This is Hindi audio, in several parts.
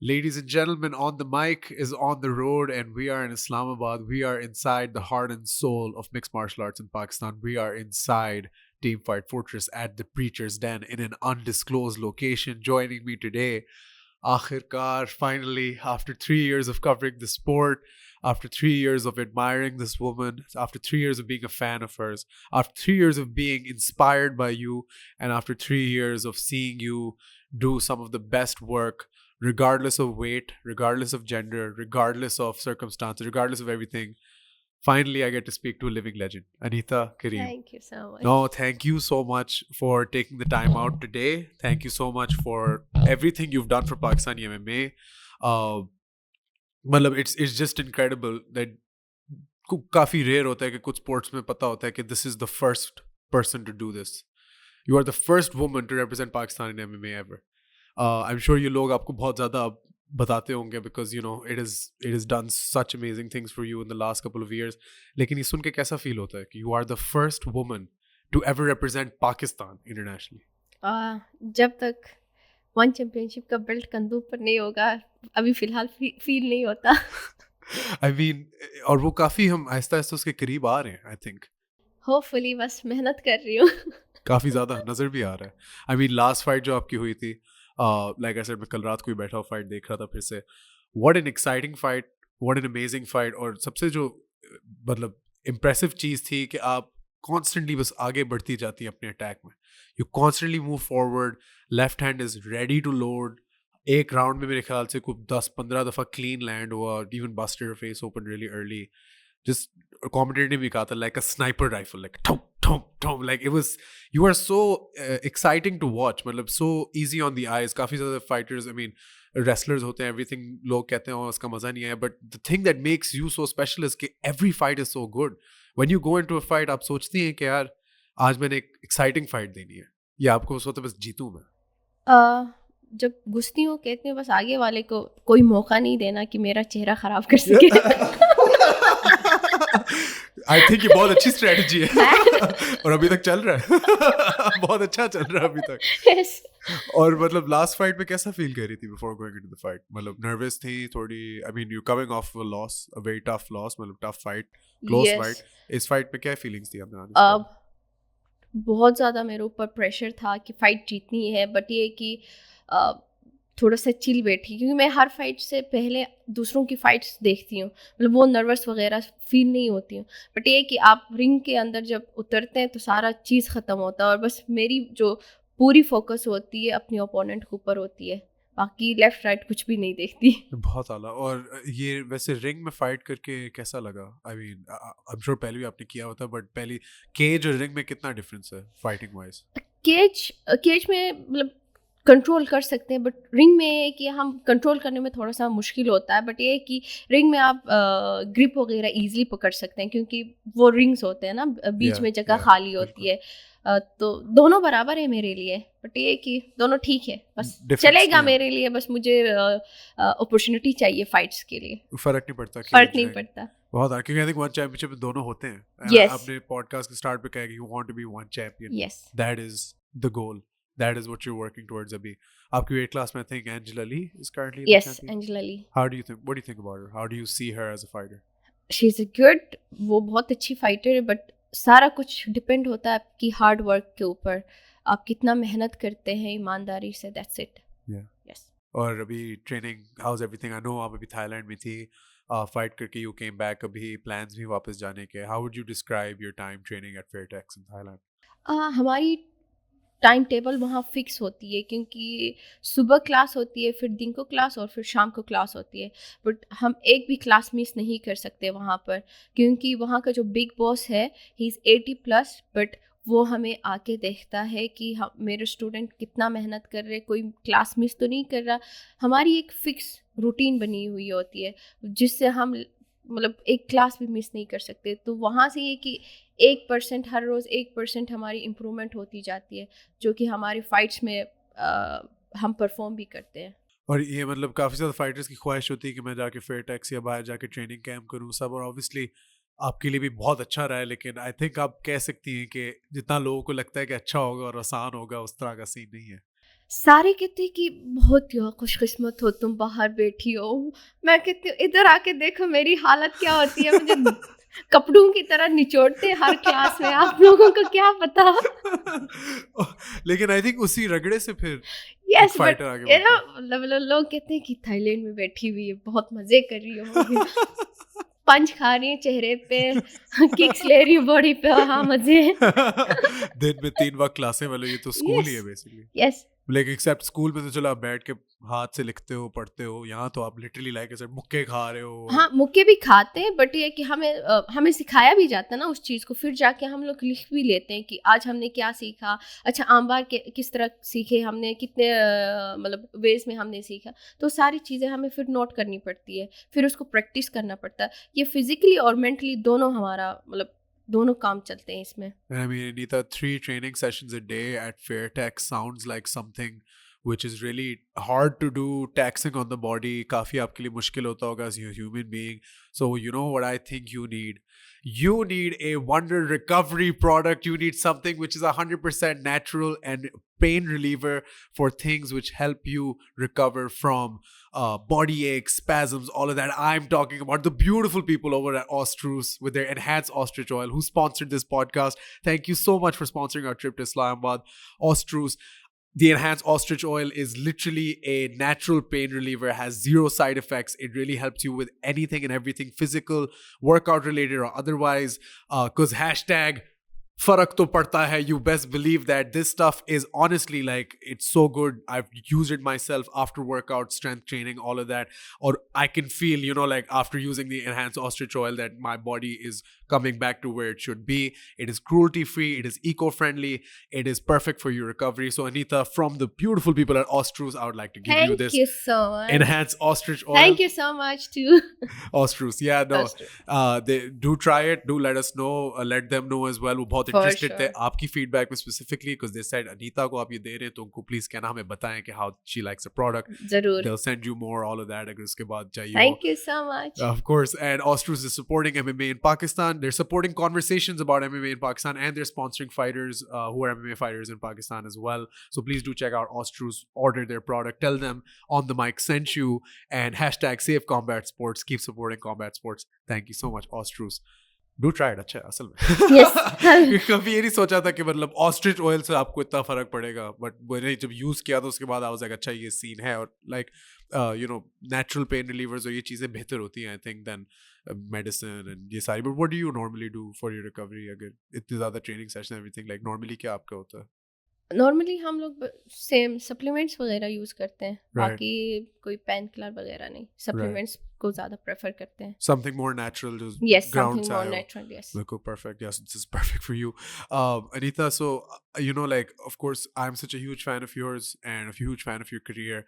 Ladies and gentlemen, on the mic is on the road, and we are in Islamabad. We are inside the heart and soul of mixed martial arts in Pakistan. We are inside Team Fight Fortress at the Preacher's Den in an undisclosed location. Joining me today, Akhirkar, finally, after 3 years of covering the sport, after 3 years of admiring this woman, after 3 years of being a fan of hers, after 3 years of being inspired by you, and after 3 years of seeing you do some of the best work, regardless of weight, regardless of gender, regardless of circumstances, regardless of everything. Finally, I get to speak to a living legend, Anita Kareem. Thank you so much. No, thank you so much for taking the time out today. Thank you so much for everything you've done for Pakistani MMA. मतलब it's just incredible that काफी रेयर होता है कि कुछ स्पोर्ट्स में पता होता है कि this is the first person to do this. You are the first woman to represent Pakistan in MMA ever. I'm sure you लोग आपको बहुत ज़्यादा बताते होंगे because you know it is done such amazing things for you in the last couple of years. लेकिन ये सुन के कैसा फील होता है कि you are the first woman to ever represent Pakistan internationally? जब तक वन चैंपियनशिप का बेल्ट कंधों पर नहीं होगा अभी फिलहाल फील नहीं होता. I mean, और वो काफ़ी हम आहिस्ता आहिस्ता उसके करीब आ रहे हैं I think. होपफुली बस मेहनत कर रही हूँ. काफ़ी ज़्यादा नज़र भी आ रहा है. I mean, लास्ट फाइट जो आपकी हुई थी, like I said, मैं कल रात को ही बैठा फाइट देख रहा था फिर से. What an exciting fight, what an amazing fight. और सबसे जो मतलब इम्प्रेसिव चीज़ थी कि आप कॉन्स्टेंटली बस आगे बढ़ती जाती हैं अपने अटैक में. You constantly move forward, left hand is ready to load. एक राउंड में मेरे ख्याल से कुछ 10-15 दफ़ा क्लीन लैंड हुआ, even busted face open really early. Just commentator ने भी कहा था like a sniper rifle, like thump thump thump, like it was, you are so exciting to watch, मतलब so easy on the eyes. काफी ज़्यादा fighters, I mean wrestlers होते हैं, everything लोग कहते हैं उसका मज़ा नहीं है, but the thing that makes you so special is कि every fight is so good. When you go into a fight आप सोचती हैं कि यार आज मैंने एक exciting fight देनी है, या आपको उस वक्त बस जीतूं मैं. जब घुसती हूँ कहती हूँ बस आगे वाले को कोई मौका नहीं देना कि मेरा चेहरा खराब कर सके. आई थिंक ये बहुत अच्छी स्ट्रेटजी है. और अभी तक चल रहा है. बहुत अच्छा चल रहा है अभी तक. yes. और मतलब लास्ट फाइट में कैसा फील कर रही थी before going into the fight? मतलब नर्वस थी थोड़ी? I mean you coming of a loss, a very tough loss, मतलब टफ फाइट, क्लोज फाइट. इस फाइट में क्या फीलिंग्स थी आपने? बहुत ज़्यादा मेरे ऊपर प्रेशर था कि फ़ाइट जीतनी है, बट ये कि थोड़ा सा चिल बैठी, क्योंकि मैं हर फाइट से पहले दूसरों की फ़ाइट्स देखती हूँ, मतलब वो नर्वस वगैरह फील नहीं होती हूँ. बट ये कि आप रिंग के अंदर जब उतरते हैं तो सारा चीज़ ख़त्म होता है और बस मेरी जो पूरी फोकस होती है अपने ओपोनेंट के ऊपर होती है, बाकी लेफ़्ट राइट कुछ भी नहीं देखती. बहुत आला. और ये वैसे रिंग में फाइट करके कैसा लगा? I mean I am sure पहले भी आपने किया होता, बट पहले केज और रिंग में कितना डिफरेंस है फाइटिंग वाइज? केज में मतलब कंट्रोल कर सकते हैं, बट रिंग में ये है कि हम कंट्रोल करने में थोड़ा सा मुश्किल होता है. बट ये है कि रिंग में आप ग्रिप वगैरह इजीली पकड़ सकते हैं, क्योंकि वो रिंग्स होते हैं ना, बीच में जगह खाली होती है. तो दोनों बराबर है मेरे लिए, बट ये है कि दोनों ठीक है, बस चलेगा मेरे लिए. बस मुझे अपॉर्चुनिटी चाहिए फाइट्स के लिए. फर्क नहीं पड़ता. बहुत है, क्योंकि आई थिंक वन चैंपियनशिप दोनों होते हैं. yes. आपने पॉडकास्ट के स्टार्ट पे कहा कि you want to be one champion. yes. That is the goal. That is what you're working towards. Abhi, आपकी weight class में I think Angela Lee is currently the champion. Angela Lee. What do you think about her? How do you see her as a fighter? She's a good, वो बहुत अच्छी फाइटर है, बट सारा कुछ डिपेंड होता है आपकी हार्ड वर्क के ऊपर. आप कितना मेहनत करते हैं ईमानदारी से. That's it. Yeah. Yes. और अभी training, how's everything? I know आप अभी थाईलैंड में थी, फाइट करके you came back. अभी प्लान्स भी वापस जाने के. How would you describe your time training at Fairtex in Thailand? हमारी टाइम टेबल वहाँ फिक्स होती है, क्योंकि सुबह क्लास होती है, फिर दिन को क्लास और फिर शाम को क्लास होती है. बट हम एक भी क्लास मिस नहीं कर सकते वहाँ पर, क्योंकि वहाँ का जो बिग बॉस है ही इज़ 80+, बट वो हमें आके देखता है कि हम मेरे स्टूडेंट कितना मेहनत कर रहे, कोई क्लास मिस तो नहीं कर रहा. हमारी एक फिक्स रूटीन बनी हुई होती है जिससे हम मतलब एक क्लास भी मिस नहीं कर सकते. तो वहाँ से ये कि 1% हर रोज़ 1% हमारी इम्प्रूवमेंट होती जाती है, जो कि हमारी फाइट्स में हम परफॉर्म भी करते हैं. और ये मतलब काफ़ी ज़्यादा फाइटर्स की ख्वाहिश होती है कि मैं जाके फेयरटेक्स या बाहर जाके ट्रेनिंग कैंप करूँ सब. और ऑब्वियसली आपके लिए भी बहुत अच्छा रहा है, लेकिन आई थिंक आप कह सकती हैं कि जितना लोगों को लगता है कि अच्छा होगा और आसान होगा, उस तरह का सीन नहीं है. सारे कहते हैं कि बहुत ही खुशकिस्मत हो तुम बाहर बैठी हो। मैं कहती हूँ इधर आके देखो मेरी हालत क्या होती है, मुझे कपड़ों की तरह निचोड़ते हैं हर क्लास में, आप लोगों को क्या पता। लेकिन आई थिंक उसी रगड़े से फिर एक यस, बट फाइटर आगे बढ़ता है। मतलब लोग कहते हैं कि थाईलैंड में बैठी हुई है, बहुत मजे कर रही होगी, पंच खा रही है चेहरे पे, किक्स ले रही है बॉडी पे, हाँ मजे। दिन में 3 वक्त क्लासें, मतलब ये तो स्कूल ही यस, है basically. Yes. Like except school में तो चलो आप बैठ के हाथ से लिखते हो पढ़ते हो, यहाँ तो आप लिटरली लाइक ऐसे मुक्के खा रहे हो। हाँ, मुक्के भी खाते हैं, बट ये है कि हमें सिखाया भी जाता है ना उस चीज़ को, फिर जाके हम लोग लिख भी लेते हैं कि आज हमने क्या सीखा। अच्छा, आमबार के किस तरह सीखे हमने, कितने मतलब वेज में हमने सीखा, तो सारी चीज़ें हमें फिर नोट करनी पड़ती है, फिर उसको प्रैक्टिस करना पड़ता है। ये फिजिकली और मेंटली दोनों हमारा मतलब दोनों काम चलते हैं इसमें। I mean, Anita, 3 training sessions a day at Fairtech sounds like something which is really hard to do, taxing on the body. काफी आपके लिए मुश्किल होता होगा as a human being. So you know what I think you need? You need a wonder recovery product. You need something which is 100% natural and pain reliever for things which help you recover from body aches, spasms, all of that. I'm talking about the beautiful people over at Ostrus with their enhanced ostrich oil who sponsored this podcast. Thank you so much for sponsoring our trip to Islamabad. Ostrus, the enhanced ostrich oil is literally a natural pain reliever, has 0 side effects. It really helps you with anything and everything, physical, workout related or otherwise. Because hashtag farak to padta hai, you best believe that this stuff is honestly like, it's so good. I've used it myself after workout, strength training, all of that. Or I can feel, you know, like after using the enhanced ostrich oil that my body is coming back to where it should be. It is cruelty free, it is eco-friendly, it is perfect for your recovery. So Anita, from the beautiful people at Ostrus, I would like to give you Thank this you so much. enhanced ostrich oil. Thank you so much too. Ostrus, yeah, no, Ostrus. they do try it. Do let us know. Let them know as well. वो बहुत For interested थे sure. आपकी feedback में specifically, because they said Anita को आप ये दे रहे हैं तो उनको please कहना हमें बताएं कि how she likes the product. जरूर। They'll send you more, all of that अगर उसके बाद चाहिए हो. Thank you so much. Of course, and Ostrus is supporting MMA in Pakistan. They're supporting conversations about MMA in Pakistan, and they're sponsoring fighters who are MMA fighters in Pakistan as well. So please do check out Ostrus. Order their product. Tell them On the Mic sent you, and hashtag Save Combat Sports. Keep supporting combat sports. Thank you so much, Ostrus. Do try it. अच्छा है असल में. Yes. कभी ये नहीं सोचा था कि मतलब ऑस्ट्रिच ऑयल से आपको इतना फर्क पड़ेगा, बट मैंने जब यूज किया तो उसके बाद आई वाज लाइक अच्छा ये सीन है, और like you know natural pain relievers और ये चीज़ें बेहतर होती हैं I think then medicine and ये सारी. But what do you normally do for your recovery? अगर इतनी ज़्यादा training session everything, like normally क्या आपका होता है? नॉर्मली हम लोग सेम सप्लीमेंट्स वगैरह यूज़ करते हैं, Right. बाकी कोई पेन किलर वगैरह नहीं, सप्लीमेंट्स को ज़्यादा प्रेफर करते हैं। Something more natural, just Yes, ground something more style. natural, yes. Cool, perfect. Yes, this is perfect for you. Anita, so, you know, like, of course, I'm such a huge fan of yours and a huge fan of your career.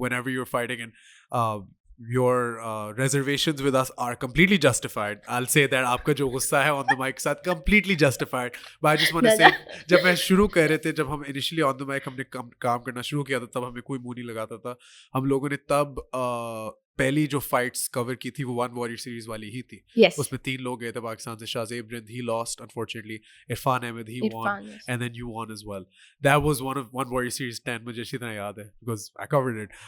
Whenever you're fighting, and your reservations with us are completely justified. I'll say that आपका जो गुस्सा है on the mic के साथ completely justified. But I just want to say, जब मैं शुरू कर रहे थे, जब हम initially on the mic हमने काम करना शुरू किया था, तब हमें कोई मुंह नहीं लगाता था. हम लोगों ने तब पहली जो फाइट्स कवर की थी वो वन वॉरियर सीरीज वाली ही थी. Yes. उसमें 3 लोग गए थे पाकिस्तान से. Shahzeb Rind, he lost unfortunately. Irfan Ahmed, he won, Irfan, yes. and then you won as well. That was one warrior series 10. मुझे अच्छी तरह याद है because I covered it.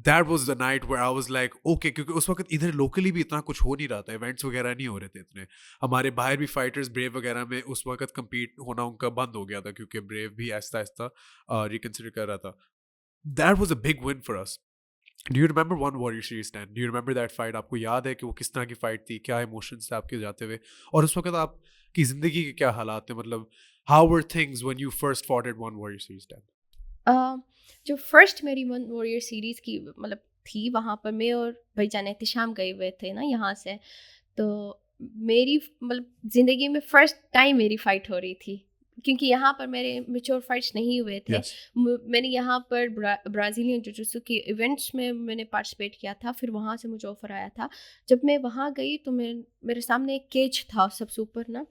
That was the night where I was like, okay, क्योंकि उस वक्त इधर लोकली भी इतना कुछ हो नहीं रहा था, इवेंट्स वगैरह नहीं हो रहे थे इतने. हमारे बाहर भी फाइटर्स ब्रेव वगैरह में उस वक्त compete होना उनका बंद हो गया था क्योंकि ब्रेव भी आहिस्ता आहिस्ता रिकन्सिडर कर रहा था. That was a big win for us. Do you remember One Warrior Series 10? Do you remember that fight? आपको याद है कि वो किस तरह की फाइट थी, क्या इमोशंस थे आपके जाते हुए, और उस वक्त आपकी जिंदगी के क्या हालात थे? मतलब how were things when you first fought at One Warrior Series 10? जो फर्स्ट मेरी वन वॉरियर सीरीज़ की मतलब थी, वहाँ पर मैं और भाईजान एहतिशाम गए हुए थे ना यहाँ से, तो मेरी मतलब ज़िंदगी में फ़र्स्ट टाइम मेरी फ़ाइट हो रही थी, क्योंकि यहाँ पर मेरे मेच्योर फाइट्स नहीं हुए थे. Yes. मैंने यहाँ पर ब्राज़ीलियन जुजुत्सु की इवेंट्स में मैंने पार्टिसिपेट किया था, फिर वहाँ से मुझे ऑफ़र आया था. जब मैं वहाँ गई तो मेरे सामने एक केज था सबसे ऊपर ना,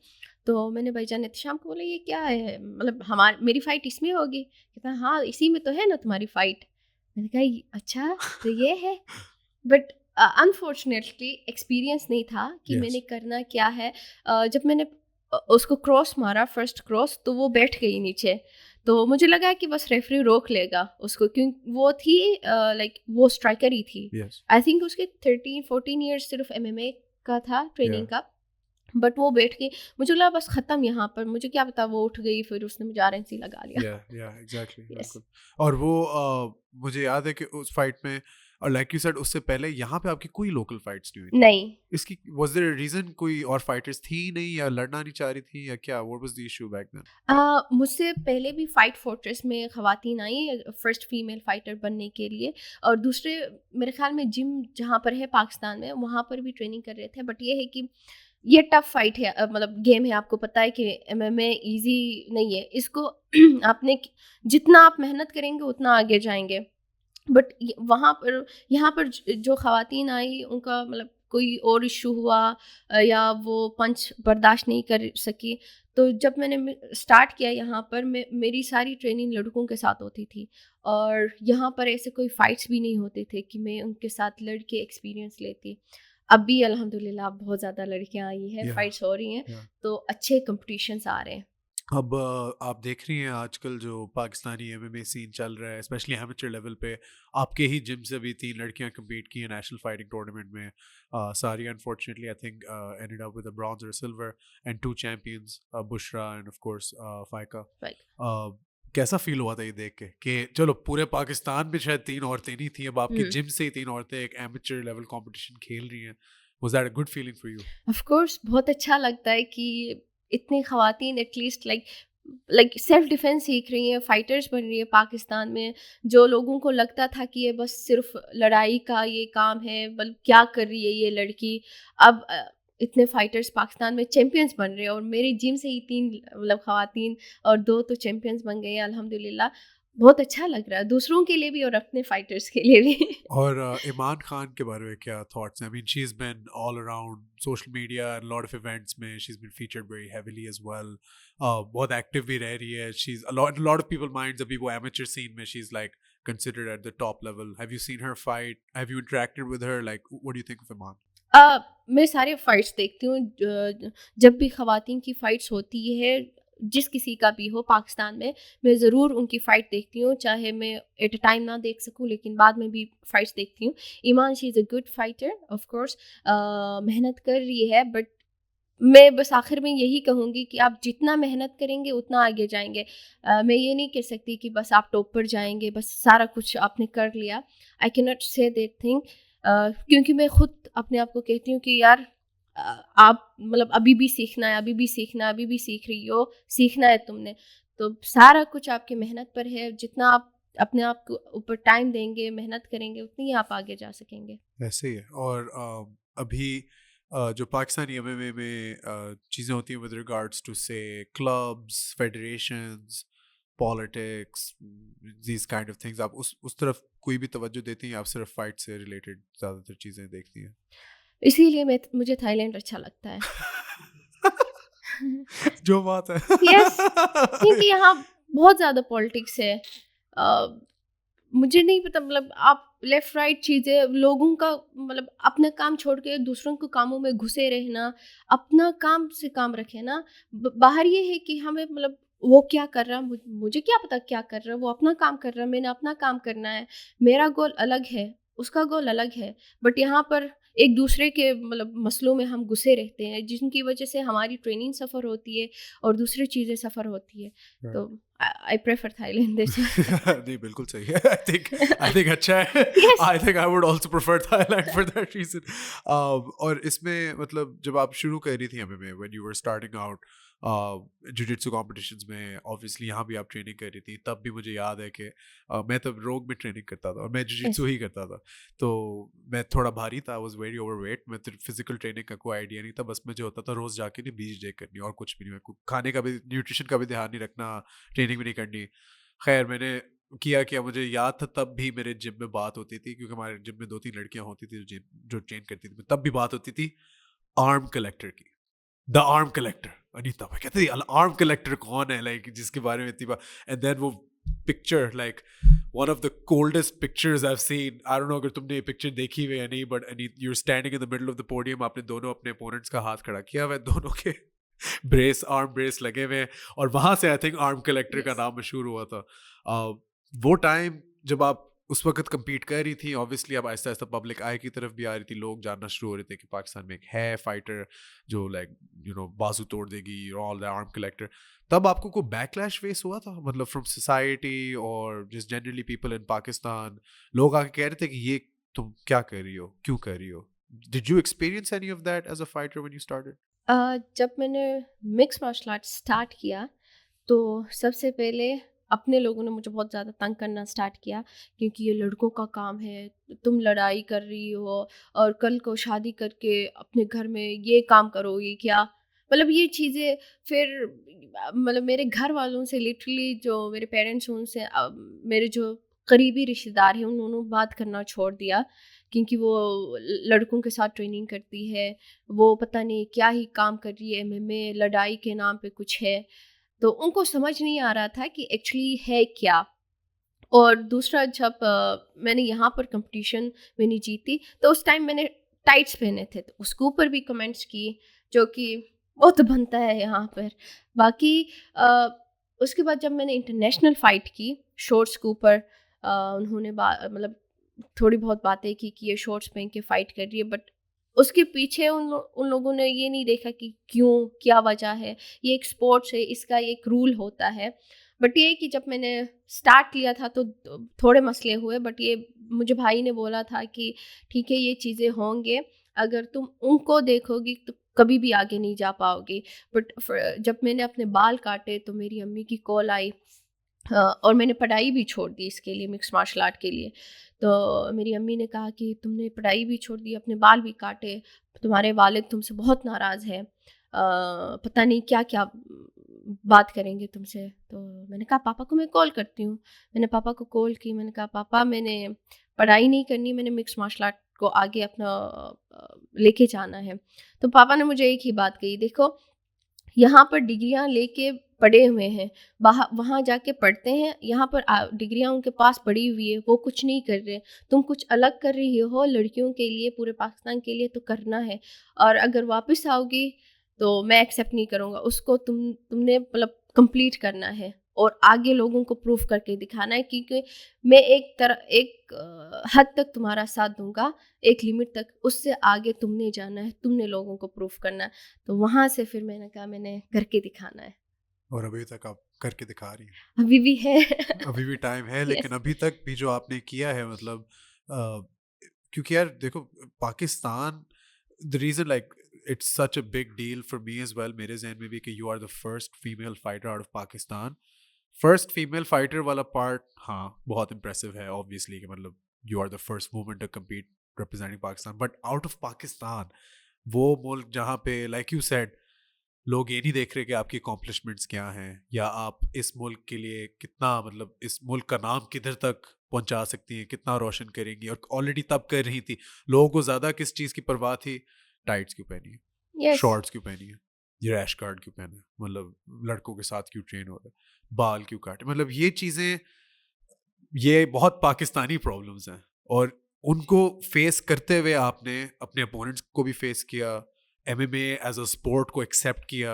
तो मैंने भाईजान एहतिशाम को बोला ये क्या है, मतलब मेरी फ़ाइट इसमें होगी? कहता हाँ इसी में तो है ना तुम्हारी फ़ाइट. मैंने कहा अच्छा तो ये है, बट अनफॉर्चुनेटली एक्सपीरियंस नहीं था कि Yes. मैंने करना क्या है. जब मैंने उसको क्रॉस मारा, फर्स्ट क्रॉस, तो वो बैठ गई नीचे. तो मुझे लगा कि बस रेफरी रोक लेगा उसको, क्योंकि वो थी लाइक वो स्ट्राइकर ही थी। Yes. आई थिंक उसके 13-14 ईयर्स सिर्फ MMA का था ट्रेनिंग Yeah. का, बट वो बैठ के मुझे लगा बस ख़त्म यहाँ पर, मुझे क्या पता वो उठ गई फिर उसने मुझे RNC लगा लिया। Yeah, exactly. यस बिल्कुल। और वो मुझे याद है कि उस फाइट में, और लाइक यू सेड, उससे पहले यहाँ पे आपकी कोई लोकल फाइट्स नहीं हुई थी। नहीं, इसकी वाज देयर अ रीजन? कोई और फाइटर्स थी नहीं, या लड़ना नहीं चाह रही थी, या क्या? What was the issue back then? मुझसे पहले भी फाइट फोर्ट्रेस में ख़वातीन आई फर्स्ट फीमेल फाइटर बनने के लिए, और दूसरे मेरे ख्याल में जिम जहाँ पर है पाकिस्तान में वहाँ पर भी ट्रेनिंग कर रहे थे। बट ये है कि ये टफ फाइट है, मतलब गेम है, आपको पता है कि MMA इजी नहीं है इसको। आपने जितना आप मेहनत करेंगे उतना आगे जाएंगे। बट वहाँ पर यहाँ पर जो ख़वातीन आई उनका मतलब कोई और इशू हुआ, या वो पंच बर्दाश्त नहीं कर सकी। तो जब मैंने स्टार्ट किया यहाँ पर, मेरी सारी ट्रेनिंग लड़कों के साथ होती थी, और यहाँ पर ऐसे कोई फाइट्स भी नहीं होते थे कि मैं उनके साथ लड़ के एक्सपीरियंस लेती। अब भी अल्हम्दुलिल्लाह बहुत ज़्यादा लड़कियाँ आई हैं, Yeah, फाइट्स हो रही हैं, yeah. तो अच्छे कंपटीशंस आ रहे हैं। अब आप देख रही हैं आजकल जो पाकिस्तानी MMA सीन चल रहा है, स्पेशली एमेचर लेवल पे, आपके ही जिम से भी 3 लड़कियां कम्पीट की हैं नेशनल फाइटिंग टूर्नामेंट में। सारी unfortunately I think ended up with a bronze और silver, and 2 champions, Bushra and of course Faika. कैसा फील हुआ था ये देख के कि चलो पूरे पाकिस्तान में शायद 3 औरतें नहीं थी, अब आपके जिम से ही 3 औरतें एक एमेचर लेवल कंपटीशन खेल रही हैं? Was that a good feeling for you? Of course बहुत अच्छा लगता है कि इतनी ख़वातीन एटलीस्ट लाइक सेल्फ डिफेंस सीख रही हैं, फाइटर्स बन रही है पाकिस्तान में। जो लोगों को लगता था कि ये बस सिर्फ लड़ाई का ये काम है, बल क्या कर रही है ये लड़की, अब इतने फाइटर्स पाकिस्तान में चैंपियंस बन रहे हैं, और मेरी जिम से ही 3 मतलब ख़वातीन और 2 तो चैंपियंस बन गए हैं अल्हम्दुलिल्लाह। बहुत अच्छा लग रहा है दूसरों के लिए भी और अपने फाइटर्स के लिए भी। और ईमान खान के बारे में क्या थॉट्स हैं? I mean she is been all around social media and lot of events में, she is been featured very heavily as well. बहुत एक्टिव भी रह रही है। She is a lot of people minds, अभी वो एमेचर सीन में she is like considered at the top level. Have you seen her fight? Have you interacted with her? Like, what do you think of Iman? मैं सारे फाइट्स देखती हूँ, जब भी ख़वातीन की फ़ाइट्स होती है जिस किसी का भी हो पाकिस्तान में, मैं ज़रूर उनकी फ़ाइट देखती हूँ, चाहे मैं एट अ टाइम ना देख सकूँ लेकिन बाद में भी फ़ाइट्स देखती हूँ। Iman she is a good fighter of course, मेहनत कर रही है, बट मैं बस आखिर में यही कहूँगी कि आप जितना मेहनत करेंगे उतना आगे जाएंगे। मैं ये नहीं कह सकती कि बस आप टॉप पर जाएंगे, बस सारा कुछ आपने कर लिया। I can not say that thing, क्योंकि मैं खुद अपने आप को कहती हूँ कि यार आप मतलब अभी भी सीखना है, अभी भी सीखना है, अभी भी सीख रही हो, सीखना है तुमने। तो सारा कुछ आपकी मेहनत पर है, जितना आप अपने आप को ऊपर टाइम देंगे, मेहनत करेंगे, उतनी ही आप आगे जा सकेंगे। ऐसे ही है। और अभी जो पाकिस्तानी एमएमए में चीज़ें होती हैं विद रिगार्ड्स टू से clubs, federations, politics, these kind of things, आप उस तरफ कोई भी तवज्जो देती हैं? आप सिर्फ फाइट से रिलेटेड ज़्यादातर चीज़ें देखती हैं? इसीलिए मुझे थाईलैंड अच्छा लगता है। जो बात है। यस, क्योंकि यहाँ बहुत ज़्यादा पॉलिटिक्स है। अ, मुझे नहीं पता, मतलब आप लेफ़्ट राइट चीज़ें लोगों का, मतलब अपना काम छोड़ के दूसरों के कामों में घुसे रहना, अपना काम से काम रखें ना। बाहर ये है कि हमें मतलब वो क्या कर रहा है, मुझे क्या पता क्या कर रहा है, वो अपना काम कर रहा है, मैंने अपना काम करना है। मेरा गोल अलग है, उसका गोल अलग है, बट यहाँ पर एक दूसरे के मतलब मसलों में हम घुसे रहते हैं, जिनकी वजह से हमारी ट्रेनिंग सफ़र होती है और दूसरी चीज़ें सफ़र होती है। तो आई प्रेफर थाईलैंड दिस। नहीं, बिल्कुल सही है। आई थिंक अच्छा है। Yes. I think I would also prefer Thailand for that reason. और इसमें मतलब जब आप शुरू कर रही थी MMA, when you were starting out jiujitsu competitions में, ऑब्वियसली यहाँ भी आप ट्रेनिंग कर रही थी, तब भी मुझे याद है कि मैं तब रोग में ट्रेनिंग करता था और मैं जिजित्सु ही करता था। तो मैं थोड़ा भारी था, आई वाज वेरी ओवरवेट। मैं तो फिजिकल ट्रेनिंग का कोई आइडिया नहीं था, बस मुझे होता था रोज़ जाके नहीं बीच डे करनी और कुछ भी नहीं, मैं खाने का भी, न्यूट्रिशन का भी ध्यान नहीं रखना, ट्रेनिंग भी नहीं करनी। खैर मैंने किया मुझे याद था तब भी मेरे जिम में बात होती थी, क्योंकि हमारे जिम में 2-3 लड़कियां होती थी जो ट्रेन करती थी, तब भी बात होती थी आर्म कलेक्टर की। द आर्म कलेक्टर अनीता, मैं कहते थी आर्म कलेक्टर कौन है, लाइक जिसके बारे में इतनी बात। एंड देन वो picture, like one of the coldest pictures I've seen. I don't know अगर तुमने ये पिक्चर देखी हुई है नहीं, but you're standing in the middle of the podium, आपने दोनों अपने opponents का हाथ खड़ा किया हुआ है दोनों के, ब्रेस, आर्म ब्रेस लगे हुए हैं, और वहां से आई थिंक आर्म कलेक्टर का यस। नाम मशहूर हुआ था। वो टाइम जब आप उस वक्त compete कर रही थी, ऑब्वियसली अब आहिस्ता आहिस्ता पब्लिक आई की तरफ भी आ रही थी, लोग जानना शुरू हो रहे थे कि पाकिस्तान में एक है फाइटर जो लाइक बाजू तोड़ देगी, ऑल द आर्म कलेक्टर। तब आपको कोई बैकलैश फेस हुआ था, मतलब फ्रॉम सोसाइटी और just generally people in Pakistan? लोग आके कह रहे थे कि ये तुम क्या कर रही हो, क्यों कर रही हो? Did you experience any of that as a fighter when you started? जब मैंने मिक्स मार्शल आर्ट स्टार्ट किया तो सबसे पहले अपने लोगों ने मुझे बहुत ज़्यादा तंग करना स्टार्ट किया, क्योंकि ये लड़कों का काम है, तुम लड़ाई कर रही हो और कल को शादी करके अपने घर में ये काम करोगी क्या? मतलब ये चीज़ें फिर मतलब मेरे घर वालों से लिटरली जो मेरे पेरेंट्स हैं उनसे मेरे जो करीबी रिश्तेदार हैं उन्होंने बात करना छोड़ दिया, क्योंकि वो लड़कों के साथ ट्रेनिंग करती है, वो पता नहीं क्या ही काम कर रही है, एमएमए लड़ाई के नाम पे कुछ है। तो उनको समझ नहीं आ रहा था कि एक्चुअली है क्या। और दूसरा जब मैंने यहाँ पर कंपटीशन मैंने जीती तो उस टाइम मैंने टाइट्स पहने थे, तो उसके ऊपर भी कमेंट्स किए, जो कि वो तो बनता है यहाँ पर। बाकी अ, उसके बाद जब मैंने इंटरनेशनल फ़ाइट की शॉर्ट्स के ऊपर, उन्होंने मतलब थोड़ी बहुत बातें की कि ये शॉर्ट्स पहन के फ़ाइट कर रही है, बट उसके पीछे उन लोगों ने ये नहीं देखा कि क्यों, क्या वजह है। ये एक स्पोर्ट्स है, इसका एक रूल होता है। बट ये है कि जब मैंने स्टार्ट किया था तो थोड़े मसले हुए, बट ये मुझे भाई ने बोला था कि ठीक है ये चीज़ें होंगे, अगर तुम उनको देखोगी तो कभी भी आगे नहीं जा पाओगी। बट जब मैंने अपने बाल काटे तो मेरी अम्मी की कॉल आई, और मैंने पढ़ाई भी छोड़ दी इसके लिए, मिक्स मार्शल आर्ट के लिए। तो मेरी अम्मी ने कहा कि तुमने पढ़ाई भी छोड़ दी, अपने बाल भी काटे, तुम्हारे वालिद तुमसे बहुत नाराज़ हैं, पता नहीं क्या-क्या बात करेंगे तुमसे। तो मैंने कहा पापा को मैं कॉल करती हूँ। मैंने पापा को कॉल की, मैंने कहा पापा मैंने पढ़ाई नहीं करनी, मैंने मिक्स मार्शल आर्ट को आगे अपना लेके जाना है। तो पापा ने मुझे एक ही बात कही, देखो यहाँ पर डिग्रियाँ लेके पढ़े हुए हैं, वहाँ जाके पढ़ते हैं, यहाँ पर डिग्रियाँ उनके पास पड़ी हुई है, वो कुछ नहीं कर रहे। तुम कुछ अलग कर रही हो लड़कियों के लिए, पूरे पाकिस्तान के लिए तो करना है, और अगर वापस आओगी तो मैं एक्सेप्ट नहीं करूँगा। उसको तुमने मतलब कंप्लीट करना है और आगे लोगों को प्रूफ करके दिखाना है, क्योंकि मैं एक हद तक तुम्हारा साथ दूँगा, एक लिमिट तक, उससे आगे तुमने जाना है, तुमने लोगों को प्रूफ करना है। तो वहाँ से फिर मैंने कहा मैंने करके दिखाना है। और अभी तक आप करके दिखा रही हैं। अभी भी है। अभी भी टाइम है, लेकिन यस। अभी तक भी जो आपने किया है, मतलब क्योंकि यार देखो, Pakistan, the reason like it's such a big deal for me as well, मेरे जहन में भी, कि you are the first female fighter out of Pakistan. First female fighter वाला पार्ट हाँ बहुत इंप्रेसिव है ऑब्वियसली, कि मतलब you are the first woman to compete representing Pakistan, but out of Pakistan, वो मुल्क जहाँ पे लाइक यू सेड, लोग ये नहीं देख रहे कि आपकी अकॉम्प्लिशमेंट्स क्या हैं, या आप इस मुल्क के लिए कितना, मतलब इस मुल्क का नाम किधर तक पहुंचा सकती हैं, कितना रोशन करेंगी, और ऑलरेडी तब कर रही थी। लोगों को ज़्यादा किस चीज़ की परवाह थी? टाइट्स क्यों पहनी है, यस। शॉर्ट्स क्यों पहनी है, ये रैश गार्ड क्यों पहना है, मतलब लड़कों के साथ क्यों ट्रेन हो रहा है, बाल क्यों काटे, मतलब ये चीज़ें, ये बहुत पाकिस्तानी प्रॉब्लम्स हैं। और उनको फेस करते हुए आपने अपने अपोनेंट्स को भी फेस किया, एमएमए एज अ स्पोर्ट को एक्सेप्ट किया,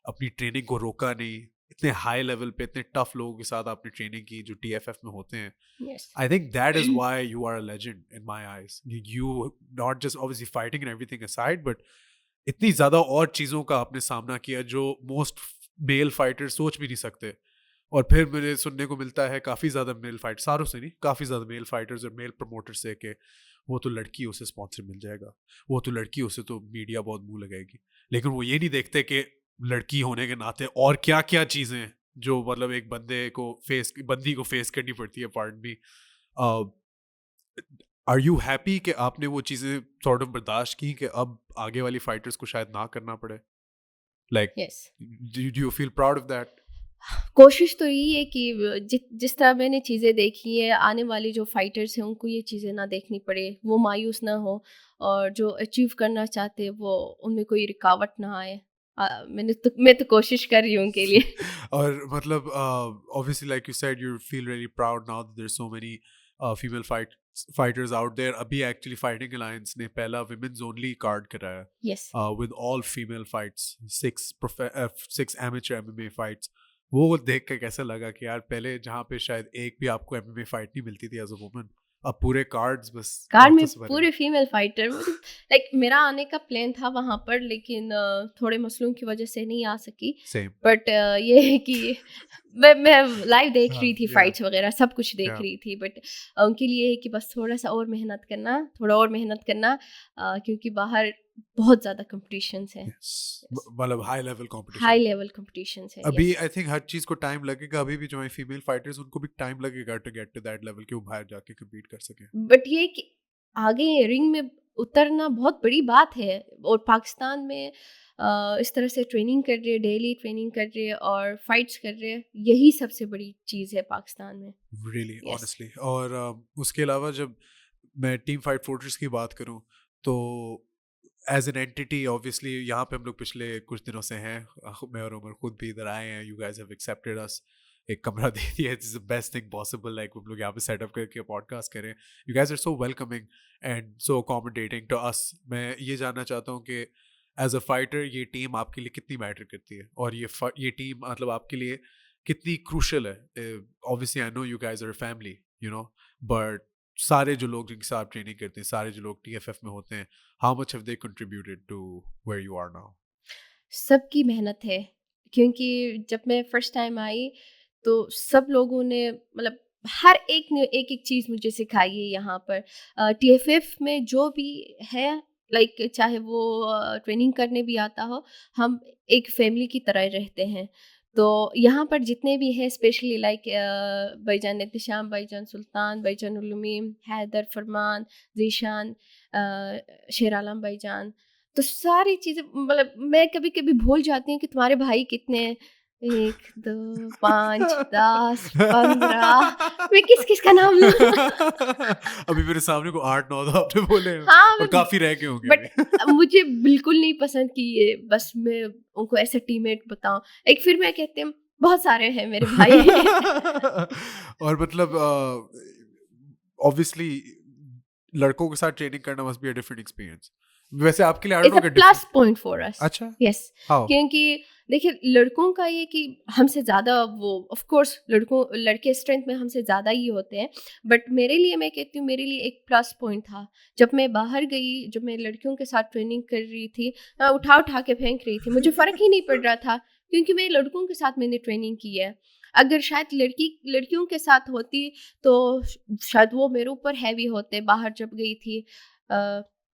अपनी ट्रेनिंग को रोका नहीं, इतने हाई लेवल पे इतने टफ लोगों के साथ आपने ट्रेनिंग की जो टीएफएफ में होते हैं। Yes. I think that is why you are a legend in my eyes. You not just obviously fighting and everything aside, but इतनी ज्यादा और चीजों का आपने सामना किया जो मोस्ट मेल फाइटर सोच भी नहीं सकते। और फिर मुझे सुनने को मिलता है काफ़ी ज़्यादा मेल फाइट, सारों से नहीं, काफ़ी ज़्यादा मेल फाइटर्स और मेल प्रमोटर्स से, कि वो तो लड़की उसे स्पॉन्सर मिल जाएगा, वो तो लड़की उसे तो मीडिया बहुत मुंह लगाएगी। लेकिन वो ये नहीं देखते कि लड़की होने के नाते और क्या क्या चीज़ें हैं जो मतलब एक बंदी को फेस करनी पड़ती है। पार्ट भी, आर यू हैप्पी कि आपने वो चीज़ें सॉर्ट ऑफ बर्दाश्त की, कि अब आगे वाली फाइटर्स को शायद ना करना पड़े? Like yes. Do you feel proud of that? कोशिश तो यही है कि जिस तरह मैंने चीज़ें देखी है, आने वाले जो फाइटर्स हैं उनको ये चीज़ें ना देखनी पड़े, वो मायूस ना हो, और जो अचीव करना चाहते हैं वो उनमें कोई रुकावट ना आए। मैं तो कोशिश कर रही हूँ उनके लिए। और मतलब obviously like you said, you feel really proud now that there's so many female fighters out there. अभी actually Fighting Alliance ने पहला women's only card कराया Yes. with all female fights, 6 amateur MMA fights. वो देख के कैसा लगा कि यार पहले जहाँ पे शायद एक भी आपको MMA फाइट नहीं मिलती थी एज अ वुमन, अब पूरे कार्ड्स बस कार्ड में औरतों से भरे पूरे फीमेल फाइटर, लाइक मेरा आने का प्लान था वहाँ पर, लेकिन थोड़े मसलों की वजह से नहीं आ सकी. सेम. बट ये है कि मैं लाइव देख हाँ, रही थी, yeah, फाइट्स वगैरह सब कुछ देख yeah. रही थी. बट उनके लिए है कि बस थोड़ा सा और मेहनत करना, थोड़ा और मेहनत करना, क्योंकि बाहर बहुत ज़्यादा कंपटीशंस हैं. Yes. मतलब high level competition. High level competitions हैं. अभी yes. आई थिंक हर चीज को टाइम लगेगा. अभी भी जो है फीमेल फाइटर्स उनको भी टाइम लगेगा to get to that level कि वो बाहर जाके कम्पीट कर सके. बट ये कि आगे रिंग में उतरना बहुत बड़ी बात है, और पाकिस्तान में इस तरह से ट्रेनिंग कर रहे, डेली ट्रेनिंग कर रहे और फाइट्स कर रहे, यही सबसे बड़ी चीज़ है पाकिस्तान में. Really Yes. ऑनेस्टली. और उसके अलावा जब मैं टीम फाइट फोर्ट्रेस की बात करूं तो एज एन एंटिटी ऑब्वियसली यहाँ पे हम लोग पिछले कुछ दिनों से हैं. मैं और उमर खुद भी इधर आए हैं. You guys have accepted us, एक कमरा दे दिया. It's the best thing possible. Like हम लोग यहाँ पे सेटअप करके पॉडकास्ट करें. You guys are so welcoming and so accommodating to us. मैं ये जानना चाहता हूँ कि एज अ फाइटर ये टीम आपके लिए कितनी मैटर करती है, और ये टीम मतलब आपके लिए कितनी क्रूशल है. Obviously I know you guys are family, you know, but सारे जो लोग जिनके साथ ट्रेनिंग करते हैं, सारे जो लोग TFF में होते हैं, how much have they contributed to where you are now? सबकी मेहनत है, क्योंकि जब मैं फर्स्ट टाइम आई तो सब लोगों ने, मतलब हर एक ने एक एक चीज़ मुझे सिखाई है यहाँ पर. TFF में जो भी है, लाइक चाहे वो ट्रेनिंग करने भी आता हो, हम एक फैमिली की तरह रहते हैं. तो यहाँ पर जितने भी हैं, स्पेशली लाइक भाईजान एहतिशाम, भाईजान सुल्तान, भाईजान उलूमीम, हैदर, फरमान, जीशान, शेर आलम भाईजान, तो सारी चीज़ें, मतलब मैं कभी-कभी भूल जाती हूँ कि तुम्हारे भाई कितने हैं? 1, 2, 5, 10, 15, मैं किस-किस का नाम लूँ? अभी मेरे सामने को 8-9 तो आपने बोले हैं, हाँ, और काफी रह गए होंगे बट अभी. मुझे बिल्कुल नहीं पसंद कि ये बस मैं उनको ऐसे टीममेट बताऊँ. एक फिर मैं कहती हूँ, बहुत सारे हैं मेरे भाई. और मतलब ऑब्वियसली लड़कों के साथ ट्रेनिंग करना must be a different experience. वैसे आपके लिए I it's don't a no plus point for us. अच्छा, यस, हाउ? क्योंकि देखिए लड़कों का ये कि हमसे ज़्यादा वो, ऑफ कोर्स लड़के स्ट्रेंथ में हमसे ज़्यादा ही होते हैं, बट मेरे लिए, मैं कहती हूँ, मेरे लिए एक प्लस पॉइंट था. जब मैं बाहर गई, जब मैं लड़कियों के साथ ट्रेनिंग कर रही थी, मैं उठा उठा के फेंक रही थी, मुझे फ़र्क ही नहीं पड़ रहा था, क्योंकि मैं लड़कों के साथ मैंने ट्रेनिंग की है. अगर शायद लड़कियों के साथ होती तो शायद वो मेरे ऊपर हैवी होते बाहर जब गई थी.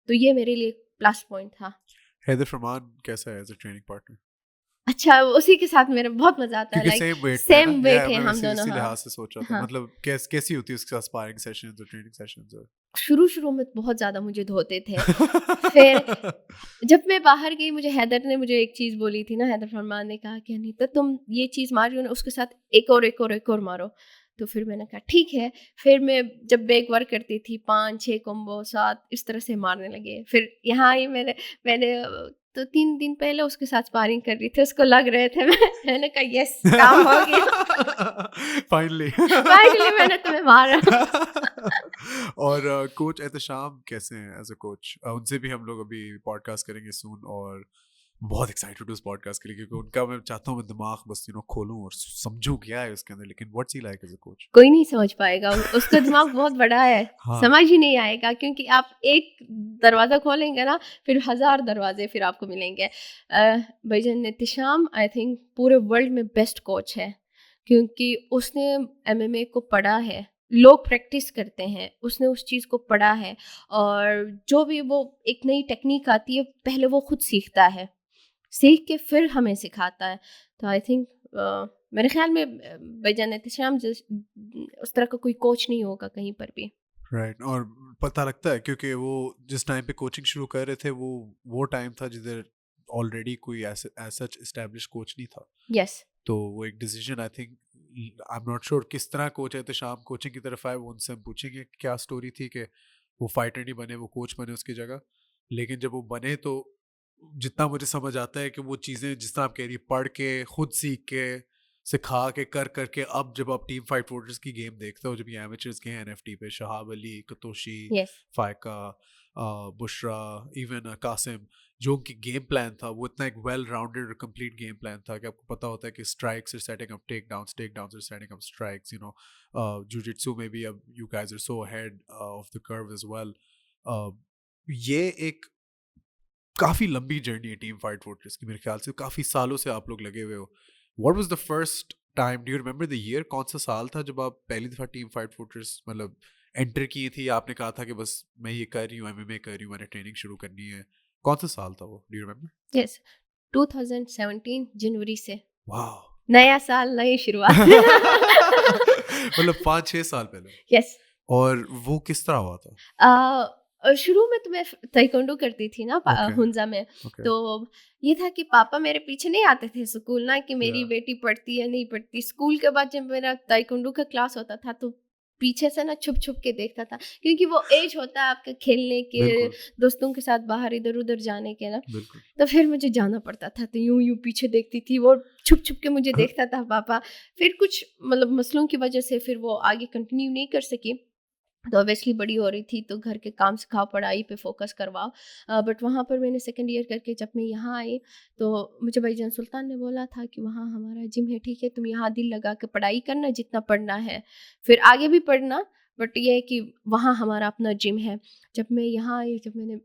तो ये मेरे लिए प्लस पॉइंट था. हैदर फरमान कैसा है एज अ ट्रेनिंग पार्टनर? अच्छा, उसी के साथ मेरा बहुत मज़ा आता है, क्योंकि लाइक सेम वेट में है ना. सेम वेट या है मैं हम दोनों. इसी हाँ, लिहाज से सोच रहा था. हाँ. मतलब कैसी होती है उसके साथ स्पारिंग सेशंस और ट्रेनिंग सेशंस? शुरू में बहुत ज़्यादा मुझे धोते थे. फिर जब मैं बाहर गई, हैदर ने मुझे एक चीज़ बोली थी ना, हैदर फरमान ने कहा कि अनीता तुम ये चीज़ मार रही हो ना, उसके साथ एक और मारो. तो फिर मैंने कहा ठीक है. फिर मैं जब बैक वर्क करती थी, 5-6 कॉम्बो 7 इस तरह से मारने लगे. फिर यहाँ आई, मैंने तो 3 दिन पहले उसके साथ स्पारिंग कर रही थी, उसको लग रहे थे. मैंने कहा यस, काम हो गया. फाइनली. फाइनली मैंने तुम्हें मारा. और कोच एहतिशाम कैसे हैं एज अ कोच? उनसे भी हम लोग अभी पॉडकास्ट करेंगे सून, और बहुत एक्साइटेड हूँ उस पॉडकास्ट के लिए, क्योंकि उनका मैं चाहता हूँ मैं दिमाग बस खोलूँ और समझूँ क्या है उसके अंदर. लेकिन what's he like as a coach? कोई नहीं समझ पाएगा, उसका दिमाग बहुत बड़ा है. हाँ. समझ ही नहीं आएगा, क्योंकि आप एक दरवाज़ा खोलेंगे ना, फिर 1000 दरवाजे फिर आपको मिलेंगे. भाईजान एहतिशाम आई थिंक पूरे वर्ल्ड में बेस्ट कोच है, क्योंकि उसने MMA को पढ़ा है. लोग प्रैक्टिस करते हैं, उसने उस चीज़ को पढ़ा है, और जो भी वो एक नई टेक्निक आती है, पहले वो खुद सीखता है, सीख के फिर हमें सिखाता है. तो आई थिंक मेरे ख्याल में भाईजान एहतिशाम उस तरह का कोई कोच नहीं होगा कहीं पर भी. राइट. और पता लगता है क्योंकि वो जिस टाइम पे कोचिंग शुरू कर रहे थे, वो टाइम था जिधर ऑलरेडी कोई सच एस्टैब्लिश कोच नहीं था. यस. तो वो एक decision, I think, I am not sure किस तरह कोच एहतिशाम कोचिंग की तरफ आए. वो उनसे हम पूछेंगे क्या स्टोरी थी कि वो फाइटर नहीं बने, वो कोच बने उसकी जगह. लेकिन जब वो बने तो जितना मुझे समझ आता है कि वो चीज़ें जिस तरह आप कह रही है, पढ़ के खुद सीख के सिखा के कर करके अब जब आप टीम फाइट फोर्ट्रेस की गेम देखते हो, जब ये एमेचर्स के हैं एनएफटी पे, शहाब अली, कतोशी, यस। फायका, बुशरा, इवन कासिम, जो उनकी गेम प्लान था वो इतना एक वेल राउंडेड और कंप्लीट गेम प्लान था कि आपको पता होता है कि strikes are setting up takedowns are setting up strikes, jujitsu में भी अब you guys are so ahead of the curve as well. ये एक काफी लंबी जर्नी है टीम फाइट फोर्ट्रेस की, मेरे ख्याल से काफी सालों से आप लोग लगे हुए हो। What was the first time, do you remember the year, कौन सा साल था जब आप पहली दफा टीम फाइट फोर्ट्रेस मतलब एंटर की थी, आपने कहा था कि बस मैं ये कर रही हूँ, एमएमए कर रही हूँ, मैंने ट्रेनिंग शुरू करनी है, कौन सा साल था वो, डू यू रिमेंबर? यस, 2017 जनवरी से। वाह। नया साल, नई शुरुआत। मतलब 5-6 साल पहले। यस। और वो किस तरह हुआ था? शुरू में तो मैं ताइक्वांडो करती थी ना ओके। हुंजा में। ओके। तो ये था कि पापा मेरे पीछे नहीं आते थे स्कूल ना, कि मेरी Yeah. बेटी पढ़ती है नहीं पढ़ती। स्कूल के बाद जब मेरा ताइक्वांडो का क्लास होता था तो पीछे से ना छुप छुप के देखता था, क्योंकि वो एज होता है आपका खेलने के, बिल्कुल दोस्तों के साथ बाहर इधर उधर जाने के ना। बिल्कुल। तो फिर मुझे जाना पड़ता था, तो यूं यूं पीछे देखती थी, वो छुप छुप के मुझे देखता था पापा। फिर कुछ मतलब मसलों की वजह से फिर वो आगे कंटिन्यू नहीं कर सकी। तो ऑब्वियसली बड़ी हो रही थी तो घर के काम सिखाओ, पढ़ाई पे फोकस करवाओ। बट वहाँ पर मैंने सेकंड ईयर करके जब मैं यहाँ आई तो मुझे भाईजान सुल्तान ने बोला था कि वहाँ हमारा जिम है, ठीक है तुम यहाँ दिल लगा के पढ़ाई करना, जितना पढ़ना है फिर आगे भी पढ़ना, बट ये है कि वहाँ हमारा अपना जिम है। जब मैं यहाँ आई, जब मैंने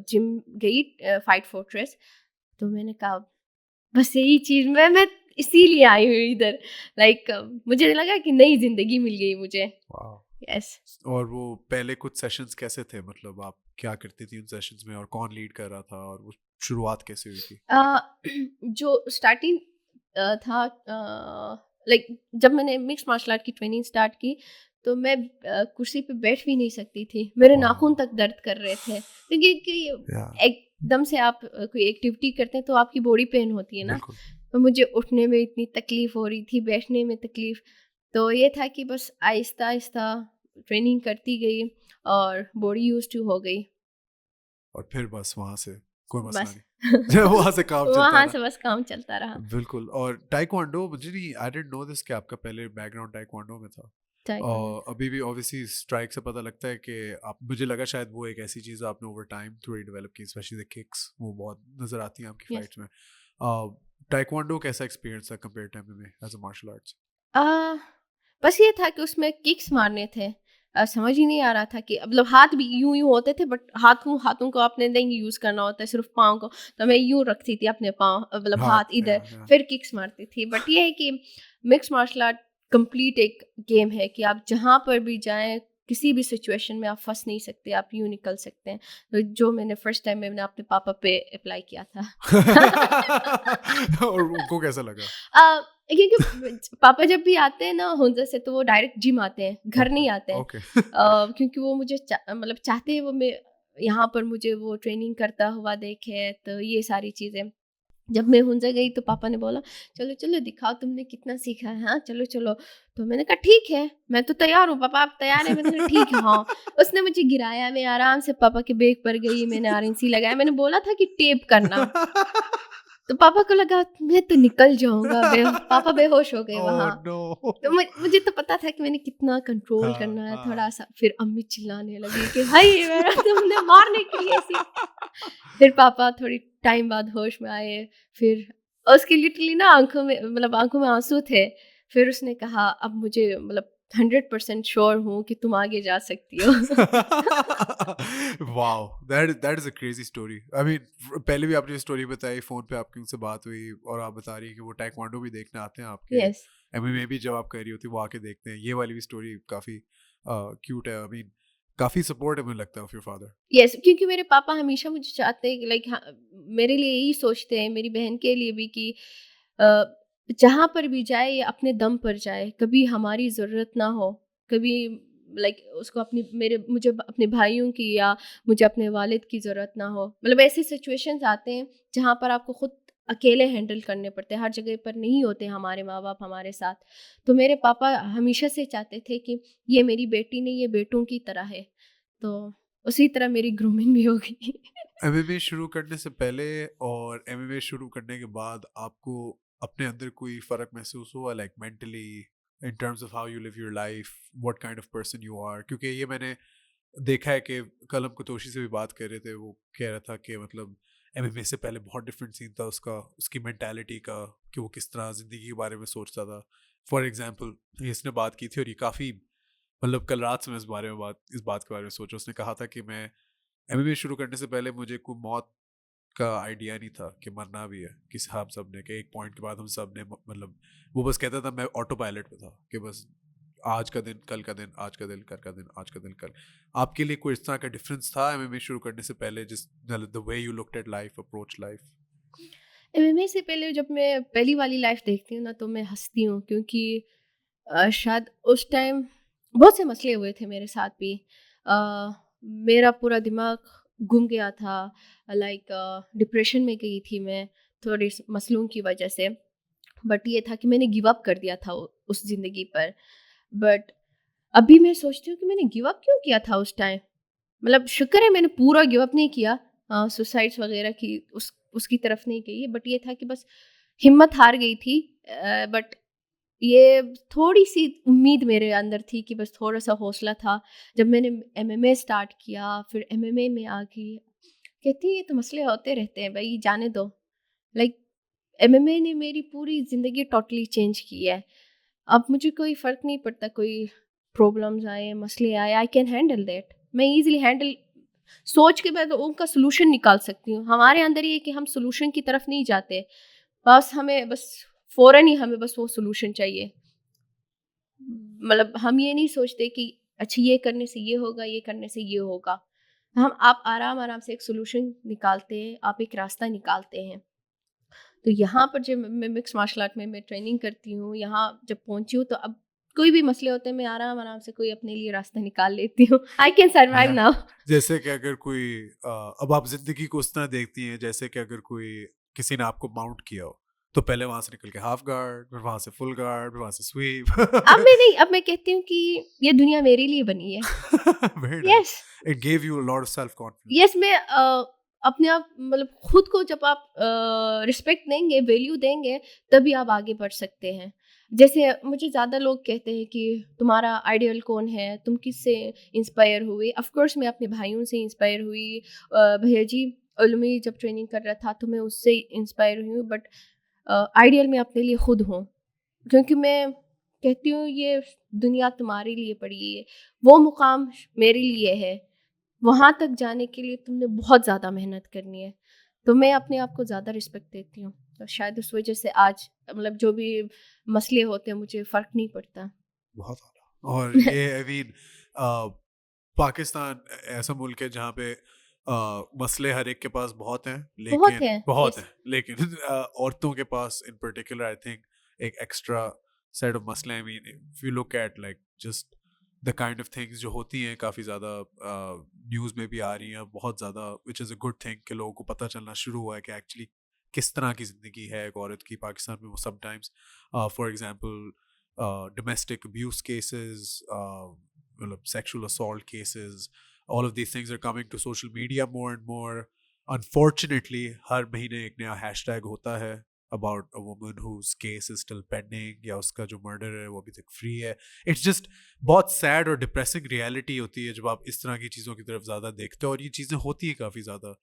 जिम गई फाइट फोर्ट्रेस, तो मैंने कहा बस यही चीज़ मैं इसीलिए आई हूँ इधर। लाइक मुझे लगा कि नई ज़िंदगी मिल गई मुझे। वाह। यस। और वो पहले कुछ सेशंस कैसे थे, मतलब आप क्या करती थी उन सेशंस में, और कौन लीड कर रहा था, और वो शुरुआत कैसे हुई थी? जो स्टार्टिंग था, लाइक जब मैंने मिक्स मार्शल आर्ट की ट्रेनिंग स्टार्ट की तो मैं कुर्सी पे बैठ भी नहीं सकती थी, मेरे नाखून तक दर्द कर रहे थे, क्योंकि या एकदम से आप कोई एक्टिविटी करते हैं तो आपकी बॉडी पेन होती है ना। बिल्कुल। तो मुझे उठने में इतनी तकलीफ हो रही थी, बैठने में तकलीफ। तो ये था कि बस आहिस्ता आहिस्ता ट्रेनिंग करती गई और बॉडी यूज टू हो गई। और फिर बस वहां से कोई मसला बस। नहीं। वहां से काम चलता वहाँ रहा। से बस काम चलता रहा। बिल्कुल। और टाइक्वांडो, मुझे नहीं, आई डिडंट नो दिस कि आपका पहले बैकग्राउंड टाइक्वांडो में था। ताइक्वांडो। और अभी भी ऑब्वियसली स्ट्राइक से पता लगता है कि आप, मुझे लगा शायद वो एक ऐसी चीज़ आपने ओवर टाइम थोड़ी डेवलप की, स्पेशली द किक्स, वो बहुत नज़र आती हैं आपकी यस। फाइट्स में। टाइक्वांडो कैसा एक्सपीरियंस था compare to MMA as a martial arts? आ, बस ये था कि उसमें किक्स मारने थे। समझ ही नहीं आ रहा था कि मतलब हाथ भी यूं यूं होते थे, बट हाथों को आपने नहीं यूज करना होता है, सिर्फ पाँव को। तो मैं यूं रखती थी अपने पाँव, मतलब हाथ हाथ, इधर, या। फिर किक्स मारती थी। बट ये है कि मिक्स मार्शल आर्ट कंप्लीट एक गेम है कि आप जहाँ पर भी जाएं, किसी भी सिचुएशन में आप फंस नहीं सकते, आप यूं निकल सकते हैं। तो जो मैंने फर्स्ट टाइम मैंने अपने पापा पे अप्लाई किया था। और उनको कैसा लगा? क्योंकि पापा जब भी आते हैं ना हुंजा से तो वो डायरेक्ट जिम आते हैं, घर ओके। नहीं आते हैं। ओके। क्योंकि वो मुझे मतलब चाहते हैं वो मैं यहाँ पर मुझे वो ट्रेनिंग करता हुआ देखे, तो ये सारी चीज़ें। जब मैं हुंजा गई तो पापा ने बोला चलो चलो दिखाओ तुमने कितना सीखा है, हाँ चलो चलो। तो मैंने कहा ठीक है, मैं तो तैयार हूँ पापा, आप तैयार हैं? मैंने कहा ठीक है हाँ। उसने मुझे गिराया, मैं आराम से पापा के बैग पर गई, मैंने आरएनसी लगाया, मैंने बोला था कि टेप करना। तो पापा को लगा मैं तो निकल जाऊँगा, पापा बेहोश हो गए ओह वहाँ। नो। तो मुझे तो पता था कि मैंने कितना कंट्रोल हाँ करना है हाँ। थोड़ा-सा। फिर अम्मी चिल्लाने लगी कि हाय मेरा तुमने मारने के लिए ऐसी। फिर पापा थोड़ी टाइम बाद होश में आए, फिर उसकी लिटरली ना आँखों में आँसू थे। फिर उसने कहा अब मुझे मतलब 100% श्योर हूँ कि तुम आगे जा सकती हो। Wow, that is a crazy story. I mean पहले भी आपने स्टोरी बताई, फोन पे आपकी उनसे बात हुई और आप बता रही हैं कि वो टाइक्वांडो भी देखने आते हैं आपके यस। एमएमए भी, जब आप कर रही होती वो आके देखते हैं। ये वाली भी स्टोरी काफी क्यूट है। आई मीन काफी सपोर्ट है मुझे लगता है ऑफ योर फादर। यस, क्योंकि मेरे पापा हमेशा मुझे चाहते हैं कि लाइक हाँ, मेरे लिए यही सोचते हैं, मेरी बहन के लिए भी कि अ, जहाँ पर भी जाए ये अपने दम पर जाए, कभी हमारी ज़रूरत ना हो, कभी लाइक उसको मुझे अपने भाइयों की या मुझे अपने वालिद की ज़रूरत ना हो। मतलब ऐसी सिचुएशंस आते हैं जहाँ पर आपको खुद अकेले हैंडल करने पड़ते हैं, हर जगह पर नहीं होते हमारे माँ बाप हमारे साथ। तो मेरे पापा हमेशा से चाहते थे कि ये मेरी बेटी नहीं, ये बेटों की तरह है। तो उसी तरह मेरी ग्रूमिंग भी होगी। एमएमए शुरू करने से पहले और एमएमए शुरू करने के बाद आपको अपने अंदर कोई फ़र्क महसूस हुआ, like mentally, in terms of how you live your life, what kind of person you are? क्योंकि ये मैंने देखा है कि कल हम कुतोशी से भी बात कर रहे थे, वो कह रहा था कि मतलब एमएमए से पहले बहुत डिफरेंट सीन था उसका, उसकी मेंटालिटी का, कि वो किस तरह ज़िंदगी के बारे में सोचता था। फॉर एग्जांपल इसने बात की थी, और ये काफ़ी, मतलब कल रात से मैं इस बात के बारे में सोचा। उसने कहा था कि मैं एमएमए शुरू करने से पहले मुझे कोई मौत का आइडिया नहीं था कि मरना भी है, किसी हम सब ने, कि एक पॉइंट के बाद हम सब ने मतलब, वो बस कहता था, मैं ऑटो पायलट पे था कि बस आज का दिन, कल का दिन, आज का दिन, कल का दिन, आज का दिन, कल। आपके लिए कोई इस तरह का डिफरेंस था एमएमए शुरू करने से पहले, जिस the way you looked at life, approach life? MMA से पहले जब मैं पहली वाली लाइफ देखती हूँ ना, तो मैं हँसती हूँ, क्योंकि शायद उस टाइम बहुत से मसले हुए थे मेरे साथ भी। अ, मेरा पूरा दिमाग घूम गया था, लाइक डिप्रेशन में गई थी मैं थोड़ी मसलों की वजह से। बट ये था कि मैंने गिव अप कर दिया था उस ज़िंदगी पर। बट अभी मैं सोचती हूँ कि मैंने गिव अप क्यों किया था उस टाइम? मतलब शुक्र है मैंने पूरा गिव अप नहीं किया, सुसाइड्स वगैरह की उसकी तरफ नहीं गई, बट ये था कि बस हिम्मत हार गई थी। बट ये थोड़ी-सी उम्मीद मेरे अंदर थी कि बस थोड़ा-सा हौसला था। जब मैंने एमएमए स्टार्ट किया, फिर एमएमए में आ गई, कहती है ये तो मसले होते रहते हैं भई, जाने दो। लाइक एमएमए ने मेरी पूरी ज़िंदगी टोटली चेंज की है। अब मुझे कोई फ़र्क नहीं पड़ता, कोई प्रॉब्लम्स आए, मसले आए, आई कैन हैंडल दैट। मैं ईज़िली हैंडल सोच के मैं तो उनका सॉल्यूशन निकाल सकती हूँ। हमारे अंदर ये है कि हम सॉल्यूशन की तरफ नहीं जाते। बस फ़ौरन ही हमें बस वो सॉल्यूशन चाहिए। मतलब हम ये नहीं सोचते कि अच्छा ये करने से ये होगा, ये करने से ये होगा। आप आराम-आराम से एक सॉल्यूशन निकालते हैं, आप एक रास्ता निकालते हैं। तो यहाँ पर जब मैं मिक्स मार्शल आर्ट में मैं ट्रेनिंग करती हूँ, यहाँ जब पहुँची हूँ, तो अब कोई भी मसले होते हैं, मैं आराम-आराम से कोई अपने लिए रास्ता निकाल लेती हूँ। आई कैन सर्वाइव या नाउ। जैसे कि अगर कोई अब आप जिंदगी को उस तरह देखती हैं जैसे कि अगर कोई, किसी ने आपको माउंट किया हो, तो पहले वहां से निकल के हाफ गार्ड, फिर वहां से फुल गार्ड, फिर वहां से अब मैं स्वीप। नहीं, अब मैं कहती हूँ कि ये दुनिया मेरे लिए बनी है। Very nice. Yes. It gave you a lot of self confidence. Yes, मैं अपने आप मतलब खुद को जब आप रिस्पेक्ट देंगे, वैल्यू देंगे, तभी आप आगे बढ़ सकते हैं। जैसे मुझे ज़्यादा लोग कहते हैं कि तुम्हारा आइडियल कौन है? तुम किससे इंस्पायर हुए? ऑफ़ कोर्स मैं अपने भाइयों से इंस्पायर हुई। भैया जी उलमी जब ट्रेनिंग कर रहा था, तो मैं उससे इंस्पायर हुई हूँ, बट आइडियल मैं अपने लिए खुद हूँ। क्योंकि मैं कहती हूँ ये दुनिया तुम्हारे लिए पड़ी है, वो मुकाम मेरे लिए है। वहाँ तक जाने के लिए तुमने बहुत ज़्यादा मेहनत करनी है। तो मैं अपने आप को ज़्यादा रिस्पेक्ट देती हूँ। तो शायद उस वज़ह से आज मतलब जो भी मसले होते हैं, मुझे फ़र्क नहीं पड़ता। बहुत आला। और ये आई मीन, पाकिस्तान ऐसा मुल्क है जहाँ पे मसले हर एक के पास बहुत हैं, बहुत लेकिन है। बहुत यस। हैं, लेकिन औरतों के पास इन पर्टिकुलर आई थिंक एक एक्स्ट्रा सेट ऑफ मसले। I mean if you look at like just the kind of things जो होती हैं, काफ़ी ज़्यादा न्यूज़ में भी आ रही हैं बहुत ज़्यादा, which is a good thing कि लोगों को पता चलना शुरू हुआ है कि एक्चुअली किस तरह की ज़िंदगी है एक औरत की पाकिस्तान में। वो sometimes for example domestic abuse cases, sexual assault cases, all of these things are coming to social media more and more. Unfortunately, हर महीने एक नया hashtag होता है about a woman whose case is still pending, या उसका जो murder है वो अभी तक free है. It's just बहुत sad और depressing reality होती है जब आप इस तरह की चीज़ों की तरफ ज़्यादा देखते हो, और ये चीज़ें होती हैं काफ़ी ज़्यादा.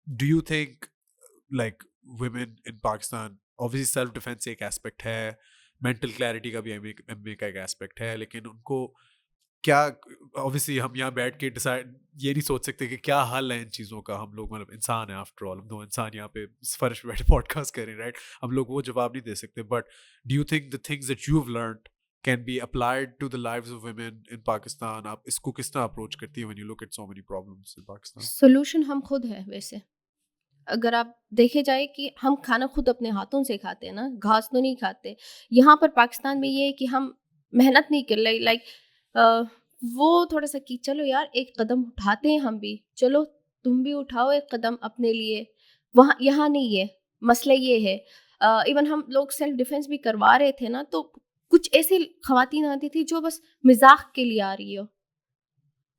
Do you think like women in Pakistan, obviously self defense एक एस्पेक्ट है, मेंटल क्लैरिटी का भी एमबीए का एक एस्पेक्ट है, लेकिन उनको क्या, ऑब्वियसली हम यहाँ बैठ के डिसाइड ये नहीं सोच सकते कि क्या हल है इन चीज़ों का। हम लोग मतलब इंसान है, आफ्टर ऑल हम दो इंसान यहाँ पे फर्श पे बैठे पॉडकास्ट कर रहे हैं, राइट? हम लोग वो जवाब नहीं दे सकते, but do you think the things that you have learned can be applied to the lives of women in Pakistan? आप इसको किस तरह अप्रोच करती है when you look at so many problems in Pakistan? Solution हम खुद हैं वैसे। अगर आप देखे जाए कि हम खाना खुद अपने हाथों से खाते हैं ना, घास तो नहीं खाते। यहाँ पर पाकिस्तान में ये है कि हम मेहनत नहीं कर रहे, लाइक वो थोड़ा-सा कि चलो यार एक कदम उठाते हैं हम भी, चलो तुम भी उठाओ एक कदम अपने लिए। वहाँ यहाँ नहीं है, मसला ये है। इवन हम लोग सेल्फ डिफेंस भी करवा रहे थे ना, तो कुछ ऐसी ख़वातीन आती थी जो बस मज़ाक के लिए आ रही हो।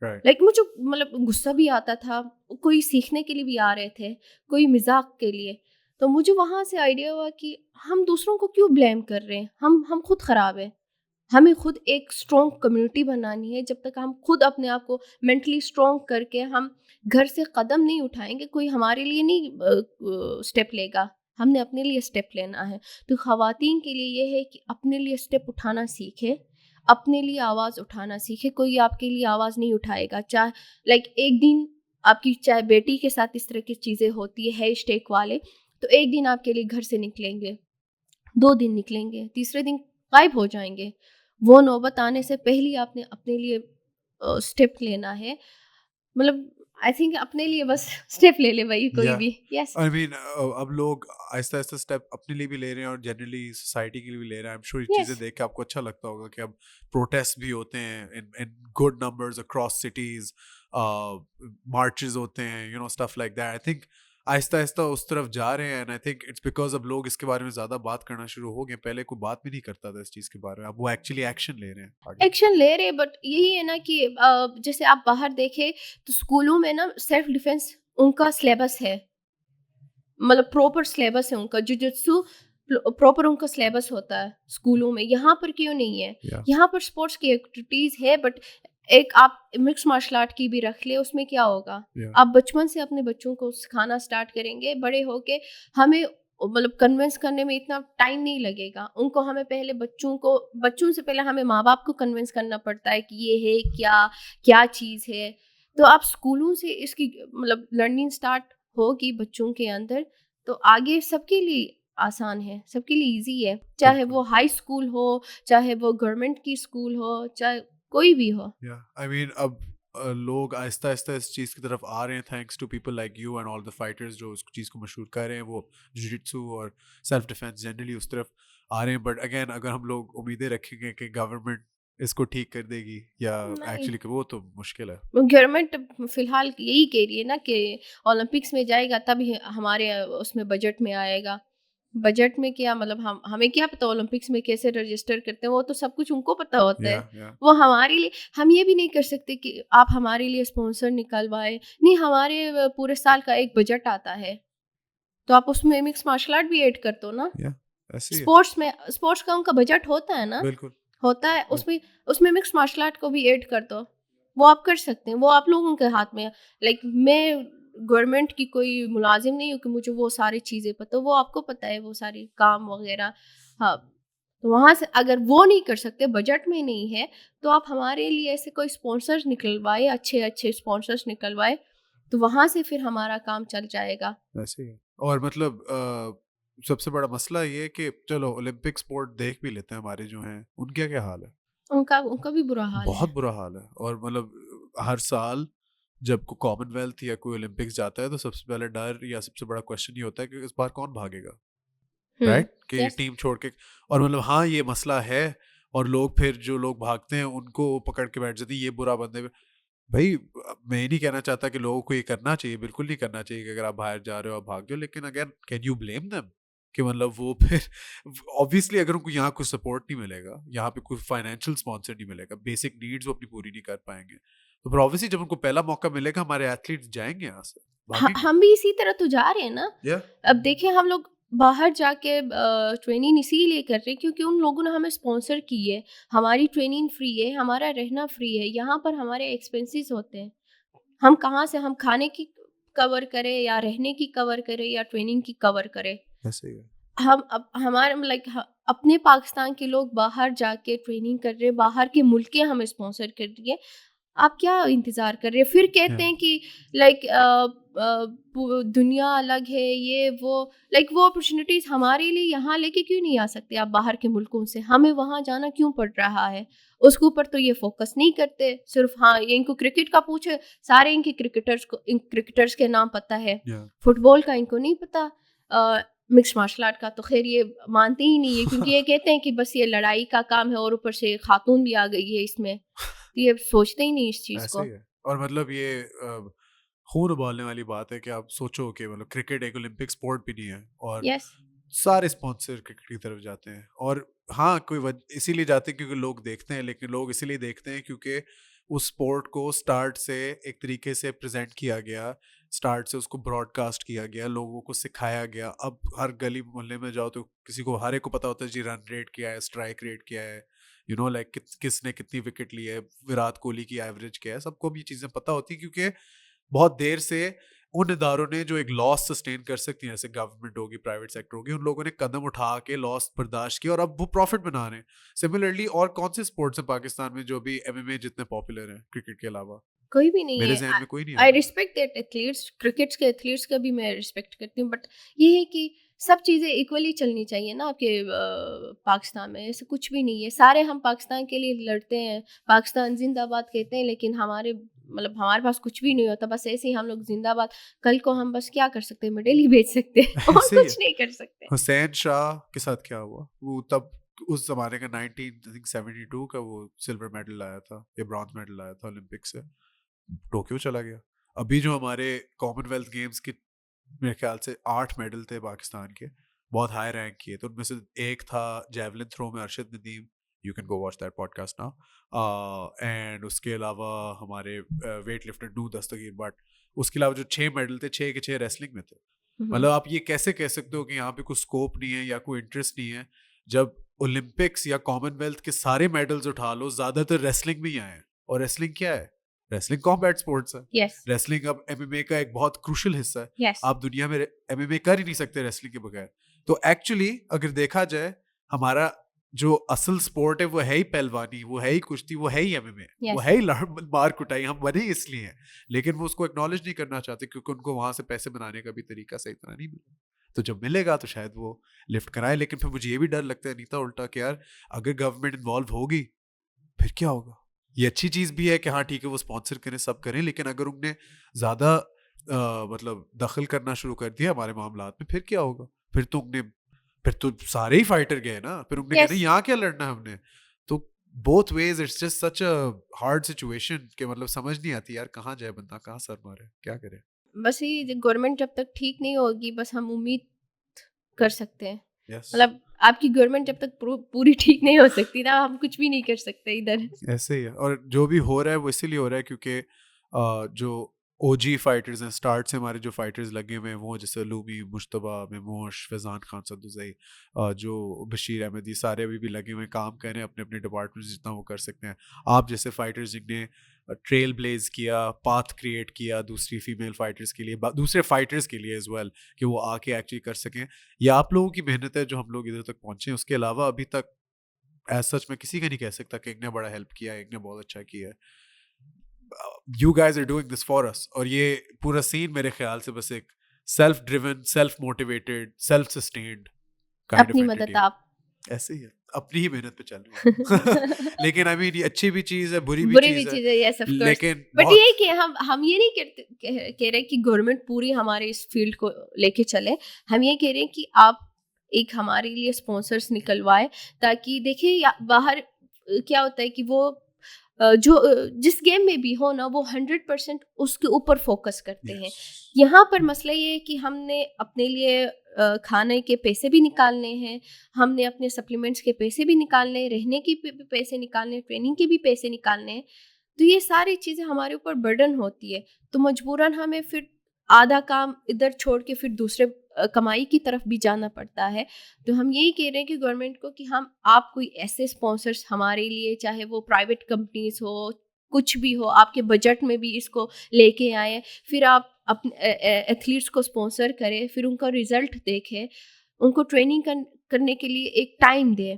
राइट। लाइक मुझे मतलब गुस्सा भी आता था, कोई सीखने के लिए भी आ रहे थे, कोई मज़ाक के लिए। तो मुझे वहाँ से आइडिया हुआ कि हम दूसरों को क्यों ब्लेम कर रहे हैं, हम खुद ख़राब हैं। हमें खुद एक स्ट्रॉन्ग कम्युनिटी बनानी है। जब तक हम खुद अपने आप को मेंटली स्ट्रॉन्ग करके हम घर से कदम नहीं उठाएंगे, कोई हमारे लिए नहीं स्टेप लेगा, हमने अपने लिए स्टेप लेना है। तो ख़वातीन के लिए ये है कि अपने लिए स्टेप उठाना सीखे, अपने लिए आवाज़ उठाना सीखे। कोई आपके लिए आवाज़ नहीं उठाएगा। चाहे एक दिन आपकी चाहे बेटी के साथ इस तरह की चीज़ें होती है हैशटैग वाले, तो एक दिन आपके लिए घर से निकलेंगे, 2 दिन निकलेंगे, तीसरे दिन गायब हो जाएँगे। वो नौबत आने से पहले ही आपने अपने लिए स्टेप लेना है। मतलब आई थिंक अपने लिए बस स्टेप ले ले भाई कोई या भी। यस, आई मीन अब लोग आहिस्ता आहिस्ता स्टेप अपने लिए भी ले रहे हैं और जनरली सोसाइटी के लिए भी ले रहे हैं। आई एम श्योर ये चीज़ें यस, देख के आपको अच्छा लगता होगा कि अब प्रोटेस्ट भी होते हैं in good numbers across cities, marches होते हैं, you know, stuff like that. I think Aahista Aahista उस तरफ जा रहे हैं and I think it's because अब लोग इसके बारे में ज़्यादा बात करना शुरू हो गए। पहले कोई बात भी नहीं करता था इस चीज़ के बारे में, अब वो एक्चुअली एक्शन ले रहे हैं आगे। एक्शन ले रहे, बट यही है ना कि जैसे आप बाहर देखें तो स्कूलों में ना सेल्फ डिफेंस उनका सिलेबस है, मतलब प्रॉपर सिलेबस है उनका, जुजुत्सु प्रॉपर उनका सिलेबस होता है स्कूलों में। यहाँ पर क्यों नहीं है? या यहाँ पर स्पोर्ट्स की एक्टिविटीज़ है, बट एक आप मिक्स मार्शल आर्ट की भी रख ले, उसमें क्या होगा? या आप बचपन से अपने बच्चों को सिखाना स्टार्ट करेंगे, बड़े होके हमें मतलब कन्विंस करने में इतना टाइम नहीं लगेगा उनको। हमें पहले बच्चों से पहले हमें माँ बाप को कन्विंस करना पड़ता है कि ये है क्या, क्या चीज़ है। तो आप स्कूलों से इसकी मतलब लर्निंग स्टार्ट होगी बच्चों के अंदर, तो आगे सबके लिए आसान है, सबके लिए इजी है। चाहे बिल्कुल। वो हाई स्कूल हो, चाहे वो गवर्नमेंट की स्कूल हो, चाहे कोई भी हो। या आई मीन अब लोग आहिस्ता आहिस्ता इस चीज़ की तरफ आ रहे हैं thanks to people like you and all the fighters जो उस चीज़ को मशहूर कर रहे हैं। वो जिजित्सु और सेल्फ डिफेंस जनरली उस तरफ आ रहे हैं। बट अगेन अगर हम लोग उम्मीदें रखेंगे कि गवर्नमेंट इसको ठीक कर देगी या नहीं, एक्चुअली वो तो मुश्किल है। गवर्नमेंट फिलहाल यही कह रही है ना कि ओलंपिक्स में जाएगा तभी हमारे उसमें बजट में आएगा। बजट में क्या मतलब, हमें क्या पता ओलंपिक्स में कैसे रजिस्टर करते हैं, वो तो सब कुछ उनको पता होता है। या वो हमारे लिए हम ये भी नहीं कर सकते कि आप हमारे लिए स्पॉन्सर निकलवाए। नहीं, हमारे पूरे साल का एक बजट आता है, तो आप उसमें मिक्स मार्शल आर्ट भी ऐड कर दो ना। या ऐसे ही है। स्पोर्ट्स का उनका बजट होता है ना, बिल्कुल। होता है। बिल- उसमें मिक्स मार्शल आर्ट को भी ऐड कर दो। वो आप कर सकते हैं, वो आप लोगों के हाथ में है। मैं गवर्नमेंट की कोई मुलाजिम नहीं हूँ कि मुझे वो सारी चीज़ें पता हो, वो आपको पता है वो सारी काम वगैरह। हाँ, तो वहाँ से अगर वो नहीं कर सकते, बजट में नहीं है, तो आप हमारे लिए ऐसे कोई स्पॉन्सर्स निकलवाए, अच्छे अच्छे स्पॉन्सर्स निकलवाए, तो वहाँ से फिर हमारा काम चल जाएगा। ऐसे ही है। और मतलब सबसे बड़ा मसला ये है कि चलो ओलंपिक स्पोर्ट देख भी लेते हैं हमारे जो हैं, उनका क्या हाल है? उनका उनका भी बुरा हाल है। बहुत बुरा हाल है। और मतलब हर साल जब कोई कॉमनवेल्थ या कोई ओलंपिक्स जाता है तो सबसे पहले डर या सबसे बड़ा क्वेश्चन ये होता है कि इस बार कौन भागेगा, हुँ, राइट? कि यस। टीम छोड़ के। और मतलब हाँ ये मसला है। और लोग फिर जो लोग भागते हैं उनको पकड़ के बैठ जाते हैं, ये बुरा बंदे। भाई मैं ये नहीं कहना चाहता कि लोगों को ये करना चाहिए, बिल्कुल नहीं करना चाहिए कि अगर आप बाहर जा रहे हो आप भाग जाओ, लेकिन again can you blame them कि मतलब वो फिर ऑब्वियसली अगर उनको यहाँ कुछ सपोर्ट नहीं मिलेगा, यहाँ पे कोई फाइनेंशियल स्पॉन्सर नहीं मिलेगा, बेसिक नीड्स वो अपनी पूरी नहीं कर पाएंगे, तो फिर ऑब्वियसली जब उनको पहला मौका मिलेगा हमारे एथलीट्स जाएंगे यहाँ से, भागेंगे। हम भी इसी तरह तो जा रहे हैं ना। या अब देखिए हम लोग बाहर जाके ट्रेनिंग इसीलिए कर रहे हैं क्योंकि उन लोगों ने हमें स्पॉन्सर की है। हमारी ट्रेनिंग फ्री है, हमारा रहना फ्री है, यहाँ पर हमारे एक्सपेंसेस होते हैं। हम कहाँ से हम खाने की कवर करें या रहने की कवर करें या ट्रेनिंग की कवर करें। ऐसे ही है। हम अब हमारे अपने पाकिस्तान के लोग बाहर जाके ट्रेनिंग कर रहे हैं, बाहर के मुल्कें हमें स्पॉन्सर कर रही है। आप क्या इंतज़ार कर रहे हैं? फिर कहते या हैं कि लाइक दुनिया अलग है, ये वो। वो अपॉर्चुनिटीज़ हमारे लिए यहाँ लेके क्यों नहीं आ सकते आप बाहर के मुल्कों से? हमें वहाँ जाना क्यों पड़ रहा है? उसके ऊपर तो ये फोकस नहीं करते। सिर्फ हाँ, ये इनको क्रिकेट का पूछे, सारे इन क्रिकेटर्स के नाम पता है। या फुटबॉल का इनको नहीं पता। मिक्स मार्शल आर्ट का तो खैर ये मानते ही नहीं है क्योंकि ये कहते हैं कि बस ये लड़ाई का काम है और ऊपर से खातून भी आ गई है इसमें। तो ये सोचते ही नहीं इस चीज़ ऐसे को। ही है। और मतलब ये खून उबालने वाली बात है कि आप सोचो कि मतलब क्रिकेट एक ओलंपिक स्पोर्ट भी नहीं है और यस। सारे स्पॉन्सर क्रिकेट की तरफ जाते हैं। और हाँ कोई इसीलिए जाते हैं क्योंकि लोग देखते हैं, लेकिन लोग इसीलिए देखते हैं क्योंकि उस स्पोर्ट को स्टार्ट से एक तरीके से प्रेजेंट किया गया, स्टार्ट से उसको ब्रॉडकास्ट किया गया, लोगों को सिखाया गया। अब हर गली मोहल्ले में जाओ तो किसी को, हर एक को पता होता है जी रन रेट क्या है, स्ट्राइक रेट क्या है, यू नो लाइक किसने कितनी विकेट ली है, विराट कोहली की एवरेज क्या है, सबको भी ये चीज़ें पता होती है, क्योंकि बहुत देर से उन इदारों ने जो एक लॉस सस्टेन कर सकती हैं, जैसे गवर्नमेंट होगी, प्राइवेट सेक्टर होगी, उन लोगों ने कदम उठा के लॉस बर्दाश्त किया और अब वो प्रॉफिट बना रहे हैं। सिमिलरली और कौन से स्पोर्ट्स हैं पाकिस्तान में जो भी एमएमए जितने पॉपुलर हैं क्रिकेट के अलावा? कोई भी नहीं मेरे है। जहन में कोई नहीं आ आई रहा। रिस्पेक्ट दैट एथलीट्स, क्रिकेट्स के एथलीट्स का भी मैं रिस्पेक्ट करती हूँ, बट ये है कि सब चीज़ें इक्वली चलनी चाहिए ना आपके पाकिस्तान में। ऐसा कुछ भी नहीं है, सारे हम पाकिस्तान के लिए लड़ते हैं, पाकिस्तान जिंदाबाद कहते हैं, लेकिन हमारे मतलब हमारे पास कुछ भी नहीं होता, बस ऐसे ही हम लोग जिंदाबाद। कल को हम बस क्या कर सकते हैं, मेडल ही बेच सकते हैं और ऐसे ही कुछ है। नहीं कर सकते। हुसैन शाह के साथ क्या हुआ? वो तब उस जमाने का 1972 का वो सिल्वर मेडल लाया था या ब्रॉन्ज मेडल लाया था ओलंपिक से, टोक्यो चला गया। अभी जो हमारे कॉमनवेल्थ गेम्स की मेरे ख्याल से 8 मेडल थे पाकिस्तान के, बहुत हाई रैंक किए, तो उनमें से एक था जेवलिन थ्रो में Arshad Nadeem, you can go watch that podcast now. And उसके अलावा हमारे वेट लिफ्टर नू दस्तगीर बट, उसके अलावा जो 6 मेडल थे, 6 के 6 रेसलिंग में थे। मतलब आप ये कैसे कह सकते हो कि यहाँ पे कोई स्कोप नहीं है या कोई इंटरेस्ट नहीं है, जब ओलंपिक्स या कॉमनवेल्थ के सारे मेडल्स उठा लो, ज्यादातर रेसलिंग में ही आए हैं। और रेसलिंग क्या है? रेसलिंग कॉम्बैट स्पोर्ट्स है। यस रेसलिंग अब एमएमए का एक बहुत क्रूशियल हिस्सा है। यस आप दुनिया में एमएमए कर ही नहीं सकते रेसलिंग के बगैर। तो एक्चुअली अगर देखा जाए, हमारा जो असल स्पोर्ट है वो है ही पहलवानी, वो है ही कुश्ती, वो है ही एमएमए, वो Yes. है ही मार कुटाई। हम बने ही इसलिए हैं, लेकिन वो उसको एक्नॉलेज नहीं करना चाहते क्योंकि उनको वहां से पैसे बनाने का भी तरीका सही तरह नहीं मिला। तो जब मिलेगा तो शायद वो लिफ्ट कराए। लेकिन फिर मुझे ये भी डर लगता है नीता उल्टा कि यार अगर गवर्नमेंट इन्वॉल्व होगी फिर क्या होगा? ये अच्छी चीज भी है कि हाँ ठीक है वो स्पॉन्सर करें, सब करें, लेकिन अगर उनने ज्यादा मतलब दखल करना शुरू कर दिया हमारे मामलात में, फिर क्या होगा? फिर तो सारे ही फाइटर गए ना, फिर उनने Yes. कहना यहाँ क्या लड़ना है हमने। तो both ways it's just such a hard situation कि मतलब समझ नहीं आती यार कहाँ जाए बंदा, कहाँ सर मारे, क्या करे। बस ये गवर्नमेंट जब तक ठीक नहीं होगी, बस हम उम्मीद कर सकते हैं। यस मतलब आपकी गवर्नमेंट जब तक पूरी ठीक नहीं हो सकती ना, हम कुछ भी नहीं कर सकते इधर। ऐसे ही है। और जो भी हो रहा है वो इसीलिए हो रहा है क्योंकि जो ओजी फाइटर्स हैं, स्टार्ट से हमारे जो फाइटर्स लगे हुए हैं वो, जैसे लूमी, मुश्तबा, मेमोश, फैज़ान खान सद्दुज़ई, जो बशीर अहमद, ये सारे अभी भी लगे हुए हैं, काम कर रहे हैं अपने अपने डिपार्टमेंट जितना वो कर सकते हैं। आप जैसे फाइटर्स जिनने ट्रेल ब्लेज किया, पाथ क्रिएट किया दूसरी फीमेल फाइटर्स के लिए, दूसरे फाइटर्स के लिए एज वेल, कि वो आके एक्चुअली कर सकें, ये आप लोगों की मेहनत है जो हम लोग इधर तक पहुँचे। उसके अलावा अभी तक एज सच मैं किसी का नहीं कह सकता कि एक ने बड़ा हेल्प किया है, एक ने बहुत अच्छा किया है। You guys are doing this for us. और ये पूरा सीन मेरे ख्याल से बस एक self driven, self motivated, self sustained kind अपनी ऑफ मदद एंटिटी। आप। ऐसे ही है, अपनी ही मेहनत पे चल रही है। लेकिन आई मीन ये अच्छी भी चीज है, बुरी भी बुरी भी चीज है, चीज़ है, यस ऑफ कोर्स। लेकिन बट बहुत ये है कि हम ये नहीं कह रहे कि गवर्नमेंट पूरी हमारे इस फील्ड को लेके चले। हम ये कह रहे हैं कि आप एक हमारे लिए स्पॉन्सर्स निकलवाए, ताकि देखिए बाहर क्या होता है कि वो जिस गेम में भी हो ना, वो 100% उसके ऊपर फोकस करते हैं। यहाँ पर मसला ये है कि हमने अपने लिए खाने के पैसे भी निकालने हैं, हमने अपने सप्लीमेंट्स के पैसे भी निकालने हैं, रहने के भी पैसे निकालने हैं, ट्रेनिंग के भी पैसे निकालने हैं। तो ये सारी चीज़ें हमारे ऊपर बर्डन होती है, तो मजबूरन हमें फिर आधा काम इधर छोड़ के फिर दूसरे कमाई की तरफ भी जाना पड़ता है। तो हम यही कह रहे हैं कि गवर्नमेंट को कि आप कोई ऐसे स्पॉन्सर्स हमारे लिए, चाहे वो प्राइवेट कंपनीज हो, कुछ भी हो, आपके बजट में भी इसको लेके आए, फिर आप अपने एथलीट्स को स्पॉन्सर करें, फिर उनका रिजल्ट देखें, उनको ट्रेनिंग करने के लिए एक टाइम दें,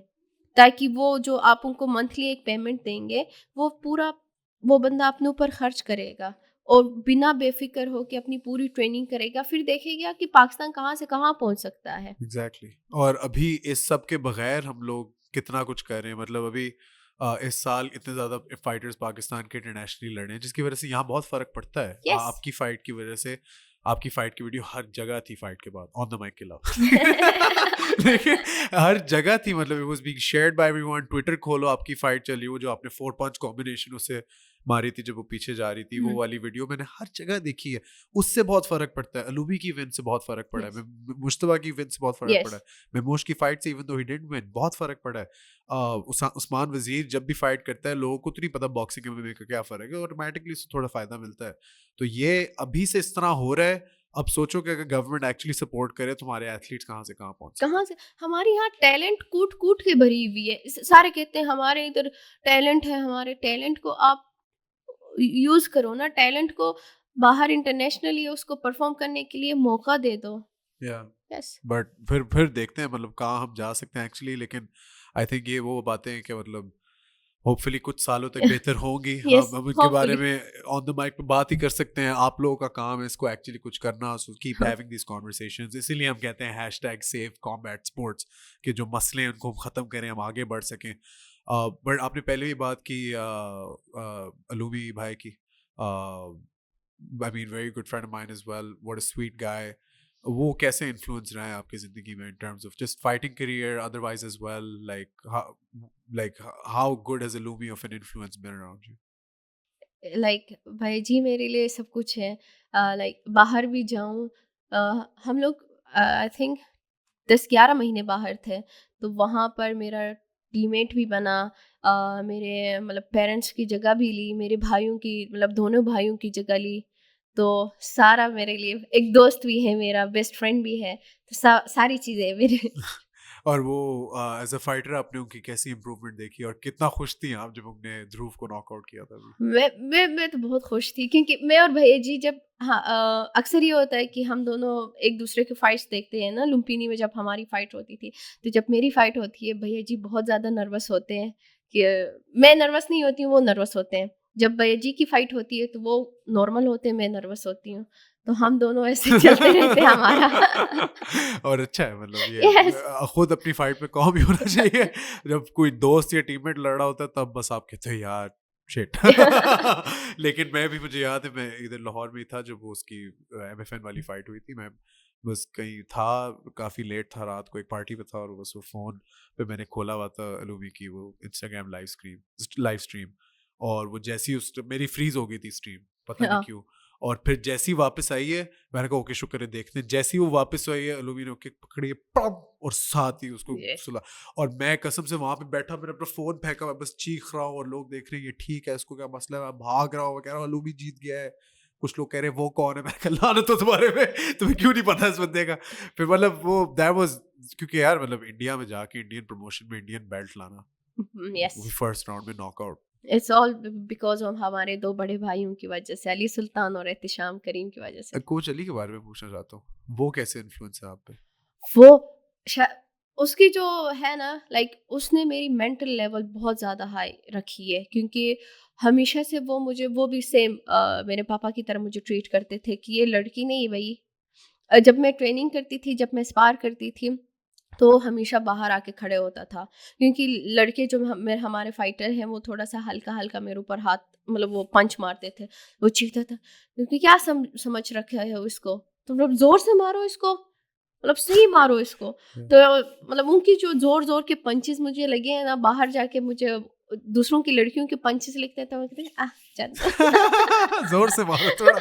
ताकि वो जो आप उनको मंथली एक पेमेंट देंगे, वो पूरा वो बंदा अपने ऊपर खर्च करेगा और बिना बेफिक्र हो के अपनी पूरी ट्रेनिंग करेगा, फिर देखेगा कि पाकिस्तान कहाँ से कहाँ पहुँच सकता है। एग्जैक्टली। और अभी इस सब के बगैर हम लोग कितना कुछ कर रहे हैं। मतलब अभी इस साल इतने ज़्यादा फाइटर्स पाकिस्तान के इंटरनेशनली लड़े हैं, जिसकी वजह से यहाँ बहुत फ़र्क पड़ता है। Yes. आपकी फ़ाइट की वजह से, आपकी फ़ाइट की वीडियो हर जगह थी फाइट के बाद, ऑन द माइक के अलावा। लेकिन हर जगह थी, मतलब it was being shared by everyone. Twitter खोलो, आपकी फ़ाइट चल रही, वो जो आपने 4 पंच कॉम्बिनेशन, उससे मारी थी जब वो पीछे जा रही थी, वो हम्म, वाली वीडियो मैंने हर जगह देखी है। उससे बहुत फर्क पड़ता है, अलूबी की विन से बहुत फर्क पड़ा है, यस मुश्तबा की विन से बहुत फर्क पड़ा यस है, मेमोश की फाइट से even though he didn't win बहुत फर्क पड़ा है। उस्मान वजीर जब भी फाइट करता है लोगों को तो नहीं पता बॉक्सिंग में का क्या फर्क है, ऑटोमेटिकली उससे थोड़ा फायदा मिलता है। तो ये अभी से इस तरह हो रहा है, अब सोचो कि अगर गवर्नमेंट एक्चुअली सपोर्ट करे तो हमारे एथलीट्स कहाँ से कहाँ पहुंच सकते कहाँ से हमारे यहाँ टैलेंट कूट कूट के भरी हुई है। सारे कहते हैं हमारे इधर टैलेंट है, हमारे टैलेंट को आप यूज करो ना, टैलेंट को बाहर इंटरनेशनली उसको परफॉर्म करने के लिए मौका दे दो। हैं। यस बट फिर देखते हैं मतलब कहाँ हम जा सकते हैं एक्चुअली, लेकिन आई थिंक ये वो बातें हैं कि मतलब होपफुली कुछ सालों तक बेहतर होंगी। यस हम इनके बारे होपफुली में ऑन द माइक पे बात ही कर सकते हैं, आप लोगों का काम है इसको एक्चुअली कुछ करना, सो कीप हाँ हैविंग दिस कॉन्वर्सेशंस। इसीलिए हम कहते हैं हैशटैग सेव कॉम्बैट स्पोर्ट्स, कि जो मसले हैं उनको हम ख़त्म करें, हम आगे बढ़ सकें। बट आपने पहले भी बात की अलूमी भाई की, I mean very good friend of mine as well, what a sweet guy. वो कैसे इन्फ्लुएंस रहा है आपकी ज़िंदगी में in terms of just fighting career, otherwise as well, like how good has Illumi of an influence been around you? Like भाई जी मेरे लिए सब कुछ है। लाइक बाहर भी जाऊं, हम लोग आई थिंक 10-11 महीने बाहर थे, तो वहाँ पर मेरा टीममेट भी बना। मेरे मतलब पेरेंट्स की जगह भी ली, मेरे भाइयों की मतलब दोनों भाइयों की जगह ली। तो सारा मेरे लिए एक दोस्त भी है, मेरा बेस्ट फ्रेंड भी है, तो सारी चीज़ें हैं मेरे। और वो एज अ फाइटर आपने उनकी कैसी इम्प्रूवमेंट देखी और कितना खुश थी आप जब उनने ध्रुव को नॉकआउट किया था अभी? मैं तो बहुत खुश थी, क्योंकि मैं और भैया जी जब हाँ अक्सर ये होता है कि हम दोनों एक दूसरे के फाइट्स देखते हैं ना, लुम्पिनी में जब हमारी फाइट होती थी, तो जब मेरी फाइट होती है भैया जी बहुत ज़्यादा नर्वस होते हैं कि मैं नर्वस नहीं होती हूँ, वो नर्वस होते हैं। जब भैया जी की फाइट होती है तो वो नॉर्मल होते हैं, मैं नर्वस होती हूँ, तो हम दोनों ऐसे चलते रहते हैं हमारा। और अच्छा है मतलब ये यस खुद अपनी फाइट में कॉम ही होना चाहिए। जब कोई दोस्त या टीममेट लड़ रहा होता है तब बस आप कहते हैं यार शिट। लेकिन मैं भी, मुझे याद है मैं इधर लाहौर में ही था जब वो उसकी एमएफएन वाली फाइट हुई थी। मैं बस कहीं था, काफ़ी लेट था, रात को एक पार्टी पे था, और बस वो फ़ोन पे मैंने खोला हुआ था अलूमी की वो इंस्टाग्राम लाइव स्ट्रीम। और वो जैसी उस मेरी फ्रीज हो गई थी स्ट्रीम, पता नहीं हाँ क्यों। और फिर जैसी वापस आई है, मैंने कहा ओके शुक्र है देखते हैं, जैसी वो वापस आई है अलूमी ने किक पकड़ी है पम, और साथ ही उसको ये सुला। और मैं कसम से वहां पे बैठा, मैंने अपना फोन फेंका, मैं बस चीख रहा हूँ और लोग देख रहे हैं ये ठीक है, इसको क्या मसला है, मैं भाग रहा हूँ, मैं कह रहा हूँ अलूमी जीत गया है। कुछ लोग कह रहे हैं वो कौन है, मैं कह लानत तो तुम्हारे में, तुम्हें क्यों नहीं पता इस बंदे का। फिर मतलब वो दैट वाज, क्योंकि यार मतलब इंडिया में जाके इंडियन प्रमोशन में इंडियन बेल्ट लाना, यस फर्स्ट राउंड में knockout. It's all because of हमारे दो बड़े भाइयों की वजह से, अली सुल्तान और एहतिशाम करीम की वजह से। कोच अली के बारे में पूछना चाहता हूँ, वो कैसे इन्फ्लुएंस है आप पे? वो शा उसकी जो है ना, लाइक उसने मेरी मेंटल लेवल बहुत ज़्यादा हाई रखी है, क्योंकि हमेशा से वो मुझे वो भी सेम मेरे पापा की तरह मुझे ट्रीट करते थे कि ये लड़की नहीं भई। जब मैं ट्रेनिंग करती थी, जब मैं स्पार करती थी, तो हमेशा बाहर आके खड़े होता था, क्योंकि लड़के जो हमारे फाइटर हैं वो थोड़ा-सा हल्का-हल्का मेरे ऊपर हाथ मतलब वो पंच मारते थे। वो चीखता था, क्योंकि क्या समझ रखा है इसको? तुम लोग ज़ोर से मारो इसको, मतलब सही मारो इसको। तो मतलब उनकी जो ज़ोर-ज़ोर के पंचेज़ मुझे लगे हैं ना, बाहर जाके मुझे दूसरों की लड़कियों के पंचेज़ लगते हैं, तो मैं कहती हूँ जाने दो। जोर से मारो थोड़ा।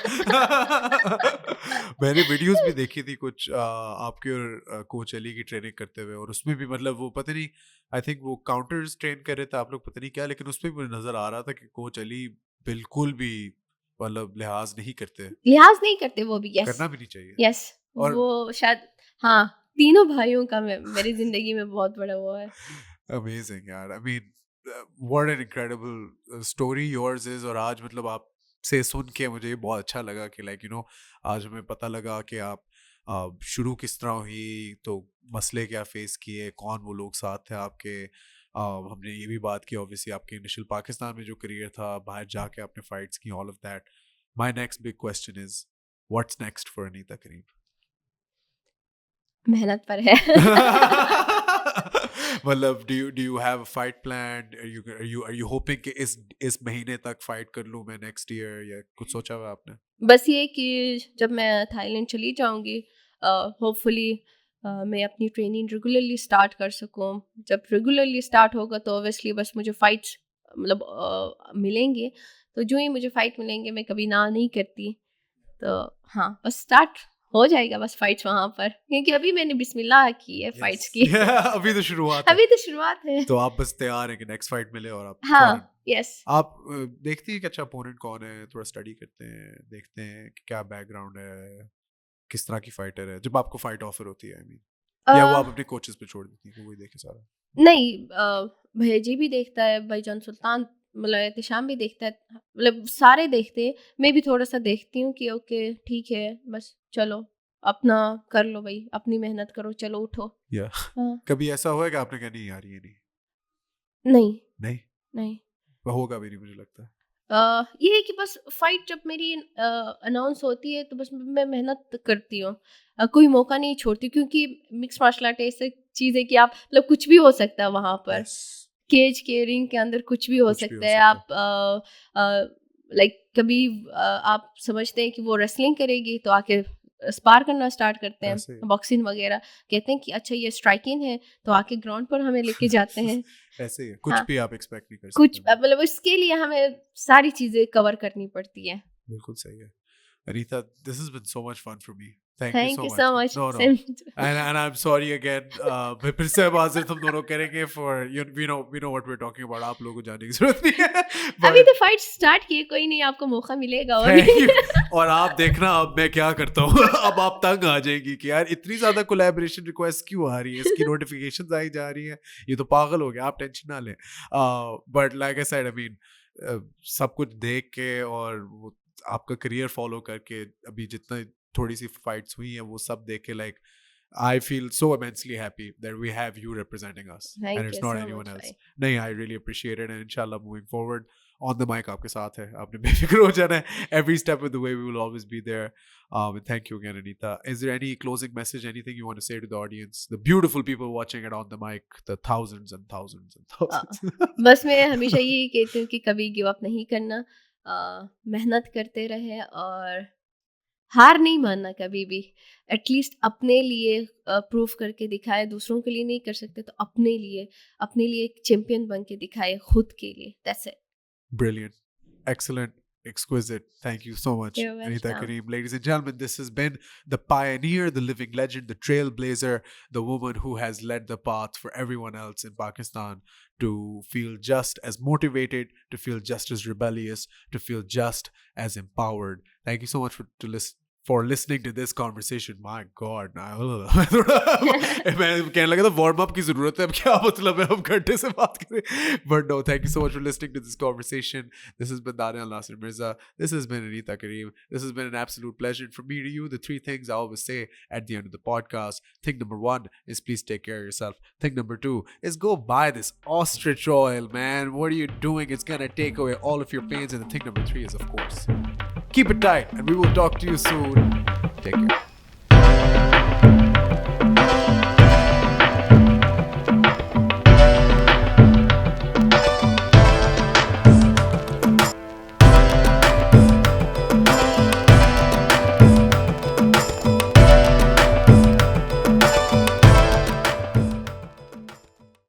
मैंने वीडियोस भी देखी थी कुछ आपके और कोच अली की ट्रेनिंग करते हुए, और उसमें भी मतलब वो पता नहीं, आई थिंक वो काउंटर्स ट्रेन कर रहे थे आप लोग, पता नहीं क्या, लेकिन उसमें भी मुझे नजर आ रहा था कि कोच अली बिल्कुल भी मतलब लिहाज नहीं करते, लिहाज़ नहीं करते वो भी, यस। करना भी नहीं चाहिए। यस और वो शायद हाँ, तीनों भाइयों का मेरी ज़िंदगी में बहुत बड़ा वो है। अमेजिंग यार, I mean what an incredible story yours is. और आज मतलब आप से सुन के मुझे ये बहुत अच्छा लगा कि लाइक यू नो, आज हमें पता लगा कि आप शुरू किस तरह हुई, तो मसले क्या फेस किए, कौन वो लोग साथ थे आपके। हमने ये भी बात की ऑब्वियसली आपके इनिशियल पाकिस्तान में जो करियर था, बाहर जाके आपने फाइट्स की, all of that. My next big question is what's next for Anita Karim? मेहनत पर है। मतलब do you have a fight plan? Are you hoping कि इस महीने तक फाइट कर लूं मैं नेक्स्ट ईयर, या कुछ सोचा हुआ आपने? बस ये कि जब मैं थाईलैंड चली जाऊँगी, होपफुली मैं अपनी ट्रेनिंग रेगुलरली स्टार्ट कर सकूँ। जब रेगुलरली स्टार्ट होगा तो ऑब्वियसली बस मुझे फाइट्स मतलब मिलेंगे, तो जो ही मुझे फाइट मिलेंगे मैं कभी ना नहीं करती। तो हाँ, बस स्टार्ट हो जाएगा बस फाइट्स वहाँ पर, क्योंकि अभी मैंने बिस्मिल्लाह की है फाइट्स की। अभी तो शुरुआत है। अभी तो शुरुआत है। तो आप बस तैयार हैं कि नेक्स्ट फाइट मिले और आप हाँ, फौरन यस। आप देखती हैं कि अच्छा अपोनेंट कौन है, थोड़ा स्टडी करते हैं, देखते हैं कि क्या बैकग्राउंड है, किस तरह की फाइटर है जब आपको फाइट ऑफर होती है, आई मीन, या वो आप अपने कोचेस पे छोड़ देती हैं कि वही देखे सारा? नहीं, भैया जी भी देखता है, भाईजान सुल्तान, मतलब एहतिशाम भी देखता है, मतलब सारे देखते हैं। मैं भी थोड़ा सा देखती हूँ कि ओके ठीक है, बस चलो अपना कर लो भाई, अपनी मेहनत करो, चलो उठो। या हाँ, कभी ऐसा हुआ है कि आपने कहा नहीं यार ये नहीं? नहीं नहीं, नहीं। वो होगा भी नहीं मुझे लगता है। ये है कि बस फाइट जब मेरी अनाउंस होती है तो बस मैं मेहनत करती हूँ, कोई मौका नहीं छोड़ती, क्योंकि मिक्स मार्शल आर्ट ऐसी चीज़ है कि आप मतलब कुछ भी हो सकता है वहाँ पर। Yes, केज के रिंग के अंदर कुछ भी हो कुछ भी हो सकता है। सकता आप लाइक कभी आप समझते हैं कि वो रेसलिंग करेगी तो आके स्पार करना स्टार्ट करते हैं, ऐसे ही। बॉक्सिंग वगैरह। कहते हैं कि अच्छा ये स्ट्राइकिंग है, तो आके ग्राउंड पर हमें लेके जाते हैं। ऐसे ही है, कुछ हाँ, भी आप एक्सपेक्ट नहीं कर कुछ सकते। मतलब इसके लिए हमें सारी चीज़ें कवर करनी पड़ती है। बिल्कुल सही है। Anita, this has been so much fun for me. Thank you thank so you much. So much. No, no. And I'm sorry again. मैं फिर से आवाज़ हम दोनों करेंगे for we know what we're talking about. आप लोगों को जानने की जरूरत नहीं है। अभी But तो फाइट स्टार्ट किए, कोई नहीं, आपको मौका मिलेगा अभी। thank you. और आप देखना अब मैं क्या करता हूँ। अब आप तंग आ जाएंगी कि यार इतनी ज़्यादा कोलैबोरेशन रिक्वेस्ट क्यों आ रही है, इसकी नोटिफिकेशंस आई जा रही है, ये तो पागल हो गया, आप टेंशन ना लें। But like I said, I mean सब कुछ देख के और वो आपका करियर फॉलो करके अभी जितना थोड़ी सी फाइट्स हुई हैं वो सब देख के like I feel so immensely happy that we have you representing us and thank it's you not so anyone much else. भाई। नहीं, I really appreciate it and inshallah moving forward on the mic आपके साथ है, आपने बेफिक्र हो जाना है, every step of the way we will always be there. And thank you again, Anita. Is there any closing message, anything you want to say to the audience, the beautiful people watching it on the mic, the thousands and thousands and thousands? बस मैं हमेशा यही कहती हूँ कि कभी गिव अप नहीं करना, मेहनत करते रहे और हार नहीं मानना कभी भी। एटलीस्ट अपने लिए प्रूफ करके दिखाए, दूसरों के लिए नहीं कर सकते तो अपने लिए एक चैंपियन बन के दिखाए, खुद के लिए। That's it. Brilliant. Excellent. Exquisite. Thank you so much, You're Anita welcome. Kareem. Ladies and gentlemen, this has been the pioneer, the living legend, the trailblazer, the woman who has led the path for everyone else in Pakistan to feel just as motivated, to feel just as rebellious, to feel just as empowered. Thank you so much for listening to this conversation. My God, मैं कहने लगा था वार्म अप की जरूरत है, अब क्या मतलब है हम घंटे से बात करें, but no, thank you so much for listening to this conversation. This has been Daniel Nasir Mirza. This has been Anita Kareem. This has been an absolute pleasure. And from me to you, the three things I always say at the end of the podcast. Thing number one is please take care of yourself. Thing number two is go buy this ostrich oil, man. What are you doing? It's gonna take away all of your pains. And the thing number three is, of course, keep it tight, and we will talk to you soon. Take care.